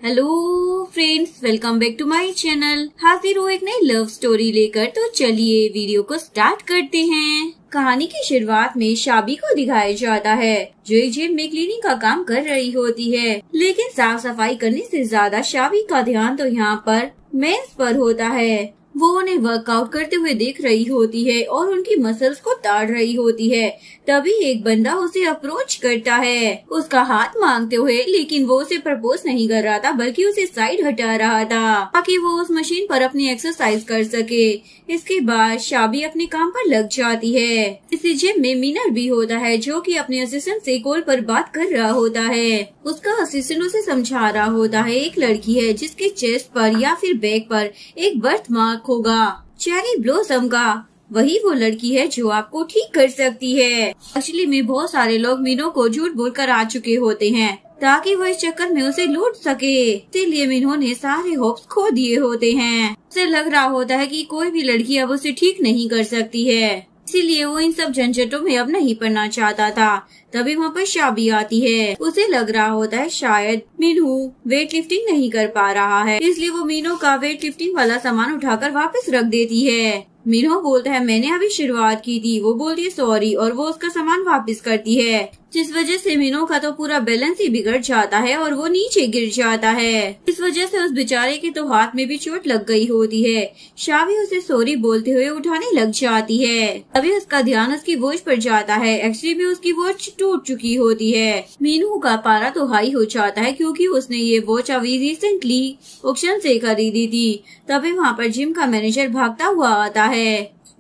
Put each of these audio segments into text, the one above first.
Hello friends, welcome back to my channel. हाजिर हूँ एक नई लव स्टोरी लेकर। तो चलिए वीडियो को स्टार्ट करते हैं। कहानी की शुरुआत में शाबी को दिखाया जाता है जो एक जिम में क्लीनिंग का काम कर रही होती है, लेकिन साफ सफाई करने से ज्यादा शाबी का ध्यान तो यहाँ पर मेंस पर होता है। वो उन्हें वर्कआउट करते हुए देख रही होती है और उनकी मसल्स को ताड़ रही होती है। तभी एक बंदा उसे अप्रोच करता है उसका हाथ मांगते हुए, लेकिन वो उसे प्रपोज नहीं कर रहा था बल्कि उसे साइड हटा रहा था ताकि वो उस मशीन पर अपनी एक्सरसाइज कर सके। इसके बाद शाबी अपने काम पर लग जाती है। इसी जिम में मीनर भी होता है जो कि अपने असिस्टेंट से कॉल पर बात कर रहा होता है। उसका असिस्टेंट उसे समझा रहा होता है एक लड़की है जिसके चेस्ट पर या फिर बैक पर एक बर्थ मार्क होगा चेरी ब्लॉसम का। वही वो लड़की है जो आपको ठीक कर सकती है। एक्चुअली में बहुत सारे लोग मीनो को झूठ बोलकर आ चुके होते हैं ताकि वो इस चक्कर में उसे लूट सके, इसीलिए मीनो ने सारे होप्स खो दिए होते हैं। उसे लग रहा होता है कि कोई भी लड़की अब उसे ठीक नहीं कर सकती है, इसीलिए वो इन सब झंझटों में अब नहीं पड़ना चाहता था। तभी वहाँ पर शाबी आती है। उसे लग रहा होता है शायद मीनू वेट लिफ्टिंग नहीं कर पा रहा है, इसलिए वो मीनू का वेट लिफ्टिंग वाला सामान उठाकर वापस रख देती है। मीनू बोलता है मैंने अभी शुरुआत की थी। वो बोलती है सॉरी और वो उसका सामान वापस करती है, जिस वजह से मीनू का तो पूरा बैलेंस ही बिगड़ जाता है और वो नीचे गिर जाता है। इस वजह से उस बेचारे के तो हाथ में भी चोट लग गई होती है। शाबी उसे सॉरी बोलते हुए उठाने लग जाती है। अभी उसका ध्यान उसकी वॉच पर जाता है। एक्चुअली में उसकी वॉच टूट चुकी होती है। मीनू का पारा तो हाई हो जाता है क्योंकि उसने ये वॉच अभी रिसेंटली ऑक्शन से खरीदी थी। तभी वहाँ पर जिम का मैनेजर भागता हुआ आता है।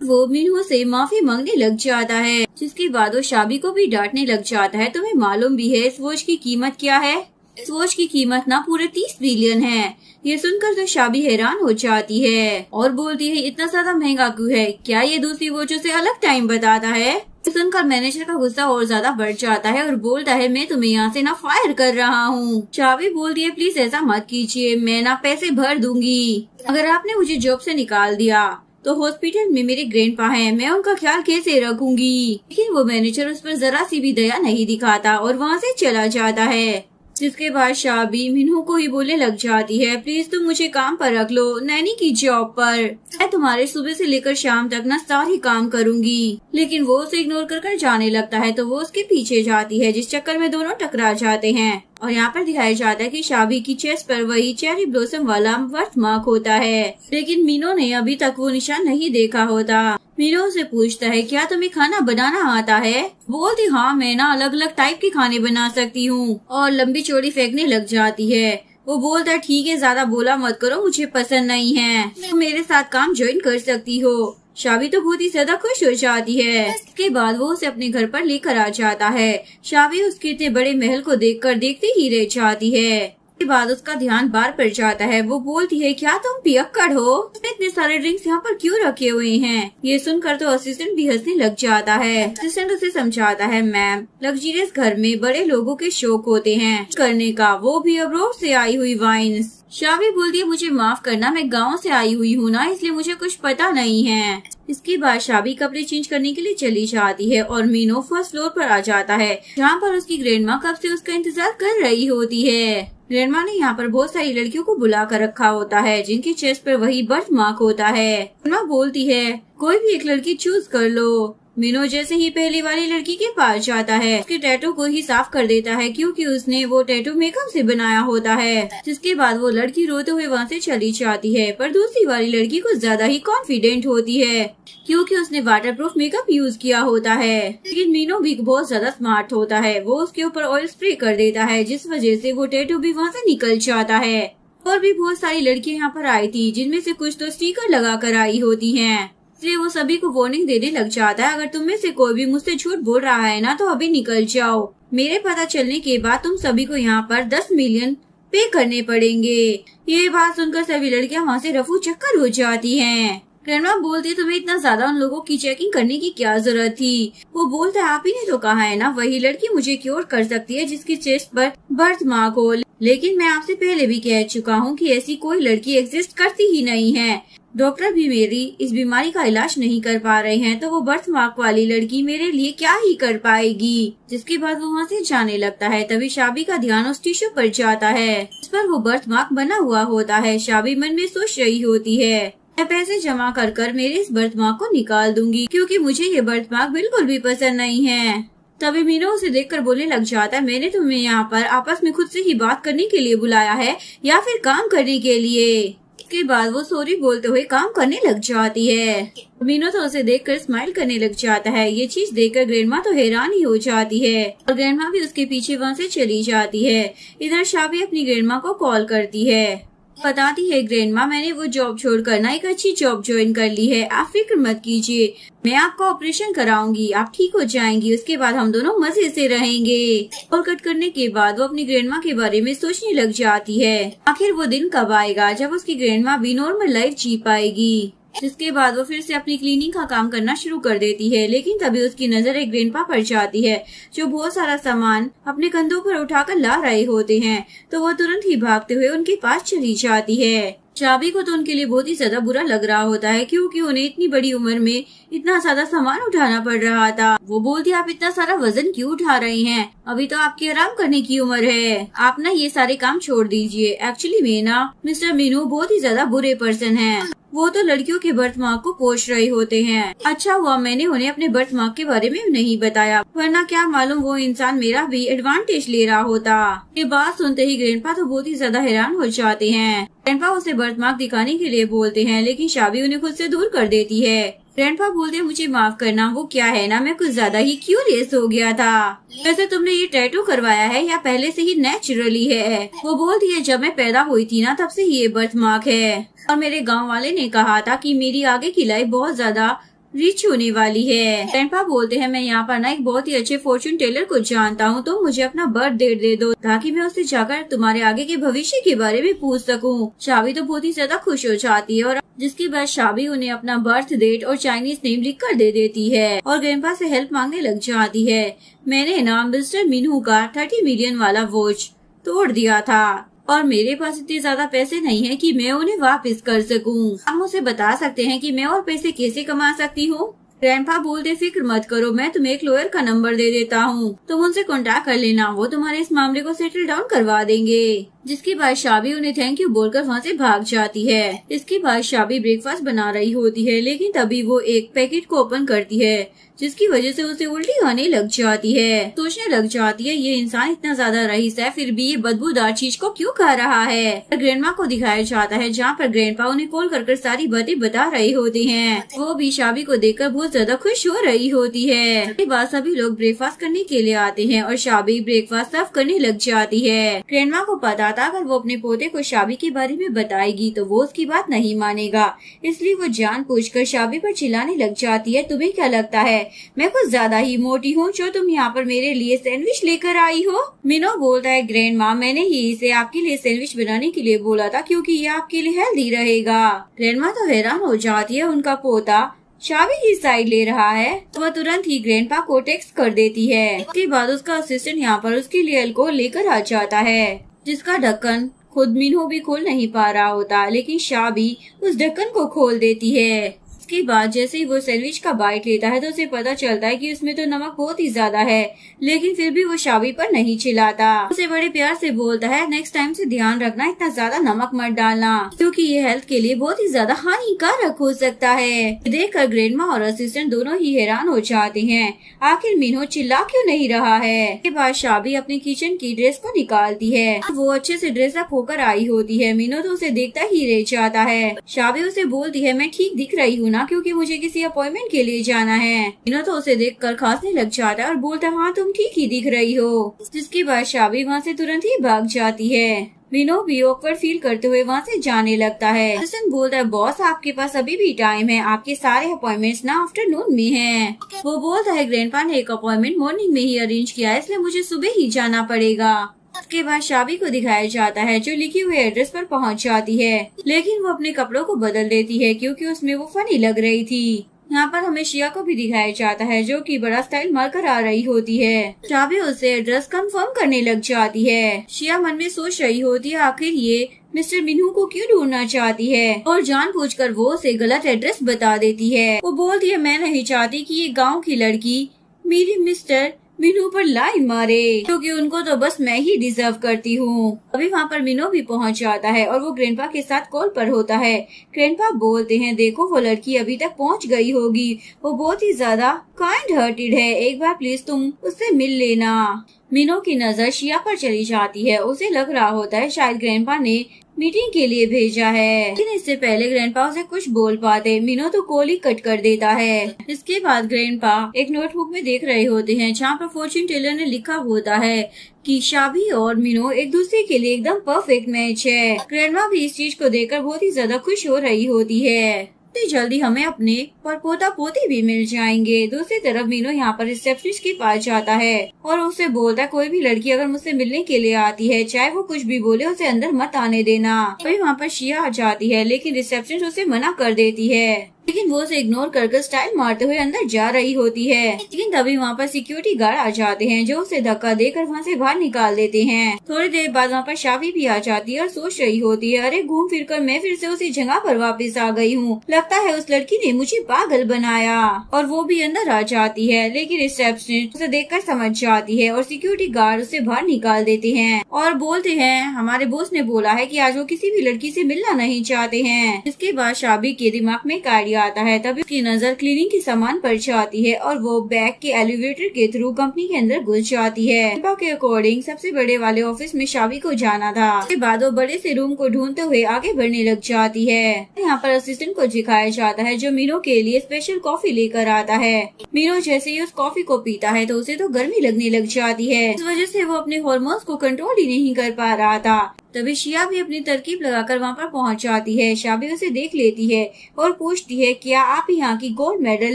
वो मीनू से माफी मांगने लग जाता है, जिसके बाद वो शाबी को भी डांटने लग जाता है। तुम्हें मालूम भी है इस वॉच की कीमत क्या है? इस वॉच की कीमत ना पूरे 30 बिलियन है। ये सुनकर तो शाबी हैरान हो जाती है और बोलती है इतना ज्यादा महंगा क्यों है? क्या ये दूसरी वॉचों से अलग टाइम बताता है? सुनकर मैनेजर का गुस्सा और ज्यादा बढ़ जाता है और बोलता है मैं तुम्हें यहाँ से ना फायर कर रहा हूँ। शाबी बोलती है प्लीज ऐसा मत कीजिए, मैं ना पैसे भर दूंगी। अगर आपने मुझे जॉब से निकाल दिया तो हॉस्पिटल में मेरे ग्रैंडपा हैं, मैं उनका ख्याल कैसे रखूंगी? लेकिन वो मैनेजर उस पर जरा सी भी दया नहीं दिखाता और वहाँ से चला जाता है। जिसके बाद शाबी मीनू को ही बोलने लग जाती है प्लीज तुम मुझे काम पर रख लो, नैनी की जॉब पर। मैं तुम्हारे सुबह से लेकर शाम तक ना सारे काम करूंगी। लेकिन वो उसे इग्नोर कर जाने लगता है तो वो उसके पीछे जाती है, जिस चक्कर में दोनों टकरा जाते हैं। और यहाँ पर दिखाया जाता है कि शाबी की चेस्ट पर वही चेरी ब्लॉसम वाला बर्थ मार्क होता है, लेकिन मीनू ने अभी तक वो निशान नहीं देखा होता। मीनू से पूछता है क्या तुम्हें खाना बनाना आता है? बोलती हाँ मैं ना अलग अलग टाइप के खाने बना सकती हूँ, और लंबी चौड़ी फेंकने लग जाती है। वो बोलता है ठीक है ज्यादा बोला मत करो, मुझे पसंद नहीं है, तुम मेरे साथ काम ज्वाइन कर सकती हो। शाबी तो बहुत ही ज्यादा खुश हो जाती है। इसके बाद वो उसे अपने घर पर लेकर आ जाता है। शाबी उसके इतने बड़े महल को देखकर देखती ही रह जाती है। इसके बाद उसका ध्यान बार पर जाता है। वो बोलती है क्या तुम पियक्कड़ हो? इतने सारे ड्रिंक्स यहाँ पर क्यों रखे हुए हैं? ये सुनकर तो असिस्टेंट भी हंसने लग जाता है। असिस्टेंट उसे समझाता है मैम लग्जरियस घर में बड़े लोगों के शौक होते हैं करने का, वो भी अब्रॉड से आई हुई वाइन्स। शाबी बोलती है मुझे माफ करना, मैं गांव से आई हुई हूँ ना, इसलिए मुझे कुछ पता नहीं है। इसके बाद शाबी कपड़े चेंज करने के लिए चली जाती है और मीनू फर्स्ट फ्लोर पर आ जाता है, जहाँ पर उसकी ग्रैंडमा कब से उसका इंतजार कर रही होती है। ग्रैंडमा ने यहाँ पर बहुत सारी लड़कियों को बुला कर रखा होता है जिनके चेस्ट पर वही बर्थ मार्क होता है। ग्रैंडमा बोलती है कोई भी एक लड़की चूज कर लो। मीनू जैसे ही पहली वाली लड़की के पास जाता है उसके टैटू को ही साफ कर देता है क्योंकि उसने वो टैटू मेकअप से बनाया होता है। जिसके बाद वो लड़की रोते हुए वहाँ से चली जाती है, पर दूसरी वाली लड़की कुछ ज्यादा ही कॉन्फिडेंट होती है क्योंकि उसने वाटरप्रूफ मेकअप यूज किया होता है। लेकिन मीनू भी बहुत ज्यादा स्मार्ट होता है। वो उसके ऊपर ऑयल स्प्रे कर देता है जिस वजह से वो टैटू भी वहाँ से निकल जाता है। और भी बहुत सारी लड़कियां यहाँ पर आई थी जिनमें से कुछ तो स्टिकर लगा कर आई होती हैं, इसलिए वो सभी को वार्निंग देने लग जाता है अगर तुम में से कोई भी मुझसे झूठ बोल रहा है ना तो अभी निकल जाओ। मेरे पता चलने के बाद तुम सभी को यहाँ पर 10 मिलियन पे करने पड़ेंगे। ये बात सुनकर सभी लड़कियां वहाँ से रफू चक्कर हो जाती हैं। ग्रैंडमा बोलती है तुम्हें इतना ज्यादा उन लोगों की चेकिंग करने की क्या जरूरत थी? वो बोलता है आप ही ने तो कहा है ना वही लड़की मुझे क्योर कर सकती है जिसकी चेस्ट पर बर्थ मार्क हो। लेकिन मैं आपसे पहले भी कह चुका हूँ कि ऐसी कोई लड़की एग्जिस्ट करती ही नहीं है। डॉक्टर भी मेरी इस बीमारी का इलाज नहीं कर पा रहे हैं, तो वो बर्थ मार्क वाली लड़की मेरे लिए क्या ही कर पाएगी। जिसके बाद वो वहाँ से जाने लगता है। तभी शाबी का ध्यान उस टिश्यू पर जाता है, इस पर वो बर्थ मार्क बना हुआ होता है। शाबी मन में सोच रही होती है, मैं पैसे जमा कर कर मेरे इस बर्थ मार्क को निकाल दूंगी, क्योंकि मुझे ये बर्थ मार्क बिल्कुल भी पसंद नहीं है। तभी मीनू उसे देखकर बोलने लग जाता है, मैंने तुम्हें यहाँ पर आपस में खुद से ही बात करने के लिए बुलाया है या फिर काम करने के लिए। इसके बाद वो सॉरी बोलते हुए काम करने लग जाती है। मीनू तो उसे देखकर स्माइल करने लग जाता है। ये चीज देखकर ग्रैंडमा तो हैरान ही हो जाती है और ग्रैंडमा भी उसके पीछे वहाँ से चली जाती है। इधर शाबी अपनी ग्रैंडमा को कॉल करती है, बताती है, ग्रैंडमा मैंने वो जॉब छोड़कर ना एक अच्छी जॉब ज्वाइन कर ली है, आप फिक्र मत कीजिए, मैं आपका ऑपरेशन कराऊंगी, आप ठीक हो जाएंगी, उसके बाद हम दोनों मजे से रहेंगे। कॉल कट करने के बाद वो अपनी ग्रैंडमा के बारे में सोचने लग जाती है, आखिर वो दिन कब आएगा जब उसकी ग्रैंडमा भी नॉर्मल लाइफ जी पाएगी। जिसके बाद वो फिर से अपनी क्लीनिंग का काम करना शुरू कर देती है। लेकिन तभी उसकी नजर एक ग्रैंडपा पर जाती है, जो बहुत सारा सामान अपने कंधों पर उठाकर ला रहे होते हैं। तो वो तुरंत ही भागते हुए उनके पास चली जाती है। शाबी को तो उनके लिए बहुत ही ज्यादा बुरा लग रहा होता है, क्योंकि उन्हें इतनी बड़ी उम्र में इतना ज्यादा सामान उठाना पड़ रहा था। वो बोलती, आप इतना सारा वजन क्यों उठा रही हैं? अभी तो आपकी आराम करने की उम्र है, आप ना ये सारे काम छोड़ दीजिए। एक्चुअली में ना मिस्टर मीनू बहुत ही ज्यादा बुरे पर्सन है, वो तो लड़कियों के बर्थ मार्क को पोष रहे होते हैं। अच्छा हुआ मैंने उन्हें अपने बर्थ मार्क के बारे में नहीं बताया, वरना क्या मालूम वो इंसान मेरा भी एडवांटेज ले रहा होता। ये बात सुनते ही ग्रैंडपा तो बहुत ही ज्यादा हैरान हो जाते हैं। ग्रैंडपा उसे बर्थ मार्क दिखाने के लिए बोलते हैं, लेकिन शाबी उन्हें खुद से दूर कर देती है। ग्रैंडपा बोलते, मुझे माफ करना, वो क्या है ना, मैं कुछ ज्यादा ही क्यूरियस हो गया था। वैसे तुमने ये टैटू करवाया है या पहले से ही नेचुरली है? वो बोलती है, जब मैं पैदा हुई थी ना तब से ही ये बर्थ मार्क है, और मेरे गांव वाले ने कहा था कि मेरी आगे की लाइफ बहुत ज्यादा रिच होने वाली है। ग्रैंडपा बोलते हैं, मैं यहाँ पर ना एक बहुत ही अच्छे फॉर्चून टेलर को जानता हूँ, तो मुझे अपना बर्थ डेट दे दो ताकि मैं उससे जाकर तुम्हारे आगे के भविष्य के बारे में पूछ सकूँ। शाबी तो बहुत ही ज्यादा खुश हो जाती है और जिसके बाद शाबी उन्हें अपना बर्थ डेट और चाइनीज नेम लिख कर दे देती है और ग्रैंडपा से हेल्प मांगने लग जाती है। मैंने ना मिस्टर मीनू का 30 मिलियन वाला वॉच तोड़ दिया था और मेरे पास इतने ज्यादा पैसे नहीं है कि मैं उन्हें वापस कर सकूं। आप मुझे बता सकते हैं कि मैं और पैसे कैसे कमा सकती हूँ? ग्रैंडपा बोलते, फिक्र मत करो, मैं तुम्हें एक लॉयर का नंबर दे देता हूँ, तुम उनसे कांटेक्ट कर लेना, वो तुम्हारे इस मामले को सेटल डाउन करवा देंगे। जिसके बाद शाबी उन्हें थैंक यू बोलकर वहाँ से भाग जाती है। इसके बाद शाबी ब्रेकफास्ट बना रही होती है, लेकिन तभी वो एक पैकेट को ओपन करती है, जिसकी वजह से उसे उल्टी आने लग जाती है। सोचने लग जाती है, ये इंसान इतना ज्यादा रईस है, फिर भी ये बदबूदार चीज को क्यों खा रहा है। ग्रैंडमा को दिखाया जाता है, जहाँ पर ग्रैंडपा उन्हें कॉल कर सारी बातें बता रहे होते हैं। वो भी शाबी को देखकर बहुत ज्यादा खुश हो रही होती है। इसके बाद सभी लोग ब्रेकफास्ट करने के लिए आते हैं और शाबी ब्रेकफास्ट सर्व करने लग जाती है। ग्रैंडमा को पता था अगर वो अपने पोते को शाबी के बारे में बताएगी तो वो उसकी बात नहीं मानेगा, इसलिए वो जानबूझकर शाबी पर चिल्लाने लग जाती है, तुम्हें क्या लगता है मैं कुछ ज्यादा ही मोटी हूँ जो तुम यहाँ पर मेरे लिए सैंडविच लेकर आई हो? मीनू बोलता है, ग्रैंडमा मैंने ही इसे आपके लिए सैंडविच बनाने के लिए बोला था, क्योंकि ये आपके लिए हेल्दी रहेगा। ग्रैंडमा तो हैरान हो जाती है, उनका पोता शाबी की साइड ले रहा है। तो वह तुरंत ही ग्रैंडपा को टेक्स्ट कर देती है। उसके बाद उसका असिस्टेंट यहाँ पर उसके लिए अल्कोहल लेकर आ जाता है, जिसका ढक्कन खुद मीनू भी खोल नहीं पा रहा होता, लेकिन शाबी उस ढक्कन को खोल देती है। उसके बाद जैसे ही वो सैंडविच का बाइट लेता है तो उसे पता चलता है कि उसमें तो नमक बहुत ही ज्यादा है, लेकिन फिर भी वो शाबी पर नहीं चिल्लाता। उसे बड़े प्यार से बोलता है, नेक्स्ट टाइम से ध्यान रखना, इतना ज्यादा नमक मत डालना, क्योंकि ये हेल्थ के लिए बहुत ही ज्यादा हानिकारक हो सकता है। देखकर ग्रैंडमा और असिस्टेंट दोनों ही हैरान हो जाते हैं, आखिर मीनू चिल्ला क्यों नहीं रहा है। इसके बाद शाबी अपने किचन की ड्रेस को निकालती है, वो अच्छे से ड्रेस अप होकर आई होती है। मीनू तो उसे देखता ही रह जाता है। शाबी उसे बोलती है, मैं ठीक दिख रही हूँ ना, क्योंकि मुझे किसी अपॉइंटमेंट के लिए जाना है। मीनू तो उसे देखकर खांसने लग जाता है और बोलता है, हाँ तुम ठीक ही दिख रही हो। जिसके बाद शाबी वहाँ से तुरंत ही भाग जाती है। मीनू भी ऑकवर्ड फील करते हुए वहाँ से जाने लगता है। असिस्टेंट बोलता है, बॉस आपके पास अभी भी टाइम है, आपके सारे अपॉइंटमेंट्स ना आफ्टरनून में हैं। वो बोलता है, ग्रैंडपा ने एक अपॉइंटमेंट मॉर्निंग में ही अरेंज किया है, इसलिए मुझे सुबह ही जाना पड़ेगा। उसके बाद शाबी को दिखाया जाता है, जो लिखे हुए एड्रेस पर पहुंच जाती है, लेकिन वो अपने कपड़ों को बदल देती है क्योंकि उसमें वो फनी लग रही थी। यहाँ पर हमें शिया को भी दिखाया जाता है, जो कि बड़ा स्टाइल मारकर आ रही होती है। शाबी उससे एड्रेस कंफर्म करने लग जाती है। शिया मन में सोच रही होती है, आखिर ये मिस्टर मिनू को क्यों ढूंढना चाहती है और जानबूझकर वो उसे गलत एड्रेस बता देती है। वो बोलती है मैं नहीं चाहती कि ये गांव की लड़की मेरे मिस्टर मीनू पर लाइन मारे, क्योंकि उनको तो बस मैं ही डिजर्व करती हूँ। अभी वहाँ पर मीनू भी पहुँच जाता है और वो ग्रैंडपा के साथ कॉल पर होता है। ग्रैंडपा बोलते हैं देखो वो लड़की अभी तक पहुँच गई होगी, वो बहुत ही ज्यादा काइंड हार्टेड है, एक बार प्लीज तुम उससे मिल लेना। मीनू की नजर शिया पर चली जाती है। उसे लग रहा होता है शायद ग्रैंडपा ने मीटिंग के लिए भेजा है, लेकिन इससे पहले ग्रैंडपा उसे कुछ बोल पाते मीनू तो कॉल ही कट कर देता है। इसके बाद ग्रैंडपा एक नोटबुक में देख रहे होते हैं जहाँ पर फॉर्च्यून टेलर ने लिखा होता है कि शाबी और मीनू एक दूसरे के लिए एकदम परफेक्ट मैच है। ग्रैंडपा भी इस चीज को देखकर बहुत ही ज्यादा खुश हो रही होती है। जल्दी हमें अपने परपोता पोती भी मिल जाएंगे। दूसरी तरफ मीनू यहाँ पर रिसेप्शनिस्ट के पास जाता है और उसे बोलता है कोई भी लड़की अगर मुझसे मिलने के लिए आती है चाहे वो कुछ भी बोले उसे अंदर मत आने देना। वही वहाँ पर शिया आ जाती है लेकिन रिसेप्शनिस्ट उसे मना कर देती है, लेकिन वो उसे इग्नोर कर स्टाइल मारते हुए अंदर जा रही होती है। लेकिन तभी वहाँ पर सिक्योरिटी गार्ड आ जाते हैं जो उसे धक्का देकर वहाँ से बाहर निकाल देते हैं। थोड़ी देर बाद वहाँ पर शाबी भी आ जाती है और सोच रही होती है अरे घूम फिर कर मैं फिर से उसी जगह पर वापस आ गई हूँ, लगता है उस लड़की ने मुझे पागल बनाया। और वो भी अंदर आ जाती है लेकिन रिसेप्शनिस्ट उसे देखकर समझ जाती है और सिक्योरिटी गार्ड उसे बाहर निकाल देते हैं और बोलते हैं हमारे बॉस ने बोला है कि आज वो किसी भी लड़की से मिलना नहीं चाहते हैं। इसके बाद शाबी के दिमाग में एक आइडिया आता है, तभी उसकी नजर क्लीनिंग के सामान पर जाती है और वो बैग के एलिवेटर के थ्रू कंपनी के अंदर घुस जाती है। के अकॉर्डिंग सबसे बड़े वाले ऑफिस में शाबी को जाना था। उसके बाद वो बड़े से रूम को ढूंढते हुए आगे बढ़ने लग जाती है। यहाँ पर असिस्टेंट को दिखाया जाता है जो मीनू के लिए स्पेशल कॉफी लेकर आता है। मीनू जैसे ही उस कॉफी को पीता है तो उसे तो गर्मी लगने लग जाती है। इस वजह से वो अपने हार्मोन्स को कंट्रोल ही नहीं कर पा रहा था। तभी शिया भी अपनी तरकीब लगाकर वहाँ पर पहुँच जाती है। शाबी उसे देख लेती है और पूछती है क्या आप यहाँ की गोल्ड मेडल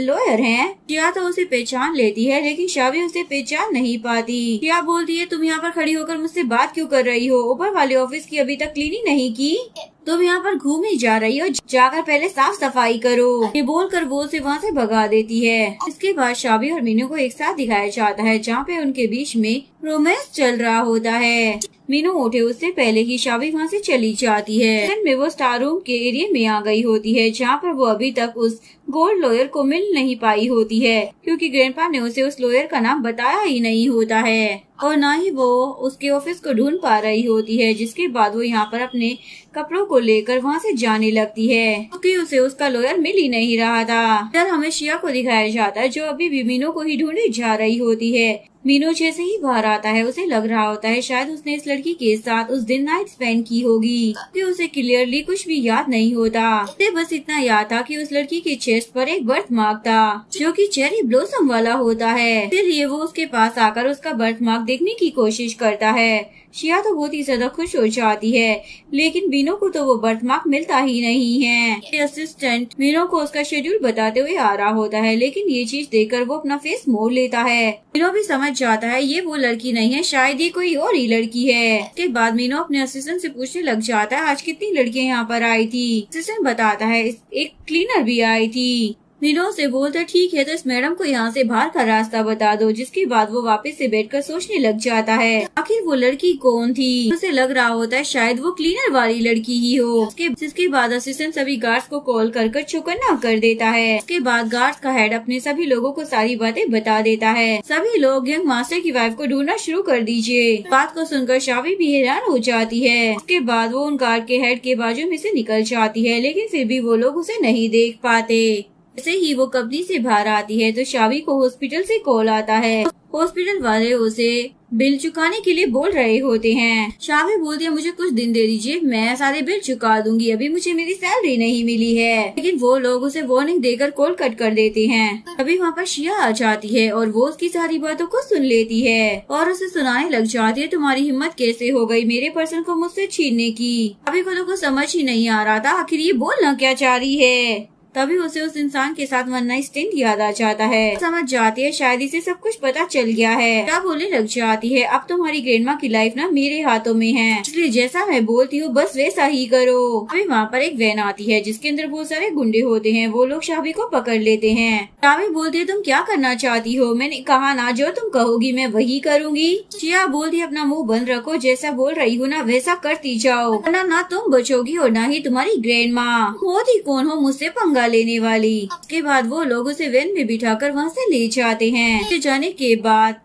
लॉयर हैं? शिया तो उसे पहचान लेती है लेकिन शाबी उसे पहचान नहीं पाती। शिया बोलती है तुम यहाँ पर खड़ी होकर मुझसे बात क्यों कर रही हो? ऊपर वाले ऑफिस की अभी तक क्लीनिंग नहीं की? तुम यहाँ पर घूमने जा रही हो, जाकर पहले साफ सफाई करो। ये बोलकर वो उसे वहाँ से भगा देती है। इसके बाद शाबी और मीनू को एक साथ दिखाया जाता है जहाँ पे उनके बीच में रोमांस चल रहा होता है। मीनू उठे उससे पहले ही शाबी वहाँ से चली जाती है। में वो स्टार रूम के एरिया में आ गई होती है जहाँ पर वो अभी तक उस गोल्ड लॉयर को मिल नहीं पाई होती है क्योंकि ग्रैंडपा ने उसे उस लॉयर का नाम बताया ही नहीं होता है और न ही वो उसके ऑफिस को ढूंढ पा रही होती है। जिसके बाद वो यहाँ पर अपने कपड़ों को लेकर वहाँ से जाने लगती है क्योंकि उसे उसका लॉयर मिल ही नहीं रहा था। फिर हमें शिया को दिखाया जाता है जो अभी भी मीनू को ही ढूंढने जा रही होती है। मीनू जैसे ही बाहर आता है उसे लग रहा होता है शायद उसने इस लड़की के साथ उस दिन नाइट स्पेंड की होगी। फिर उसे क्लियरली कुछ भी याद नहीं होता। उसे बस इतना याद था कि उस लड़की के चेस्ट पर एक बर्थ मार्क था जो कि चेरी ब्लॉसम वाला होता है। फिर ये वो उसके पास आकर उसका बर्थ मार्क देखने की कोशिश करता है। शिया तो बहुत ही ज्यादा खुश हो जाती है लेकिन मीनू को तो वो बर्थ मार्क मिलता ही नहीं है। असिस्टेंट मीनू को उसका शेड्यूल बताते हुए आ रहा होता है लेकिन ये चीज देखकर वो अपना फेस मोड़ लेता है। मीनू भी समझ जाता है ये वो लड़की नहीं है, शायद ये कोई और ही लड़की है। इसके बाद मीनू अपने असिस्टेंट से पूछने लग जाता है आज कितनी लड़कियां यहाँ पर आई थी। असिस्टेंट बताता है एक क्लीनर भी आई थी। मीनू से बोलता ठीक है तो इस मैडम को यहाँ से बाहर का रास्ता बता दो। जिसके बाद वो वापस से बैठकर सोचने लग जाता है आखिर वो लड़की कौन थी। उसे लग रहा होता है शायद वो क्लीनर वाली लड़की ही हो। जिसके बाद असिस्टेंट सभी गार्ड्स को कॉल कर चौकन्ना कर देता है। इसके बाद गार्ड्स का हेड अपने सभी लोगों को सारी बातें बता देता है। सभी लोग यंग मास्टर की वाइफ को ढूंढना शुरू कर दीजिए। बात को सुनकर शाबी भी हैरान हो जाती है। उसके बाद वो उन गार्ड के हेड के बाजू में से निकल जाती है लेकिन फिर भी वो लोग उसे नहीं देख पाते। जैसे ही वो कंपनी से बाहर आती है तो शाबी को हॉस्पिटल से कॉल आता है। हॉस्पिटल वाले उसे बिल चुकाने के लिए बोल रहे होते हैं। शाबी बोलती है मुझे कुछ दिन दे दीजिए, मैं सारे बिल चुका दूंगी, अभी मुझे मेरी सैलरी नहीं मिली है। लेकिन वो लोग उसे वार्निंग देकर कॉल कट कर देते हैं। अभी वहाँ पर शिया आ जाती है और वो उसकी सारी बातों को सुन लेती है और उसे सुनाने लग जाती है तुम्हारी हिम्मत कैसे हो गई मेरे पर्सन को मुझसे छीनने की। अभी को समझ ही नहीं आ रहा था आखिर ये बोलना क्या चाह रही है। तभी उसे उस इंसान के साथ वन नाइट स्टैंड याद आ जाता है। समझ जाती है शायद इसे सब कुछ पता चल गया है। क्या बोलने लग जाती है, अब तुम्हारी ग्रैंडमा की लाइफ ना मेरे हाथों में है, इसलिए जैसा मैं बोलती हूँ बस वैसा ही करो। अभी वहाँ पर एक वैन आती है जिसके अंदर बहुत सारे गुंडे होते हैं। वो लोग शाबी को पकड़ लेते हैं। शाबी बोलती है, तुम क्या करना चाहती हो? मैंने कहा ना जो तुम कहोगी मैं वही करूँगी। शिया बोलती है, अपना मुँह बंद रखो, जैसा बोल रही हो ना वैसा करती जाओ, वरना ना तुम बचोगी और ना ही तुम्हारी ग्रैंडमा। होती कौन हो मुझसे पंगा लेने वाली। उसके बाद वो लोग उसे वैन में बिठाकर वहाँ से ले जाते हैं। जाने के बाद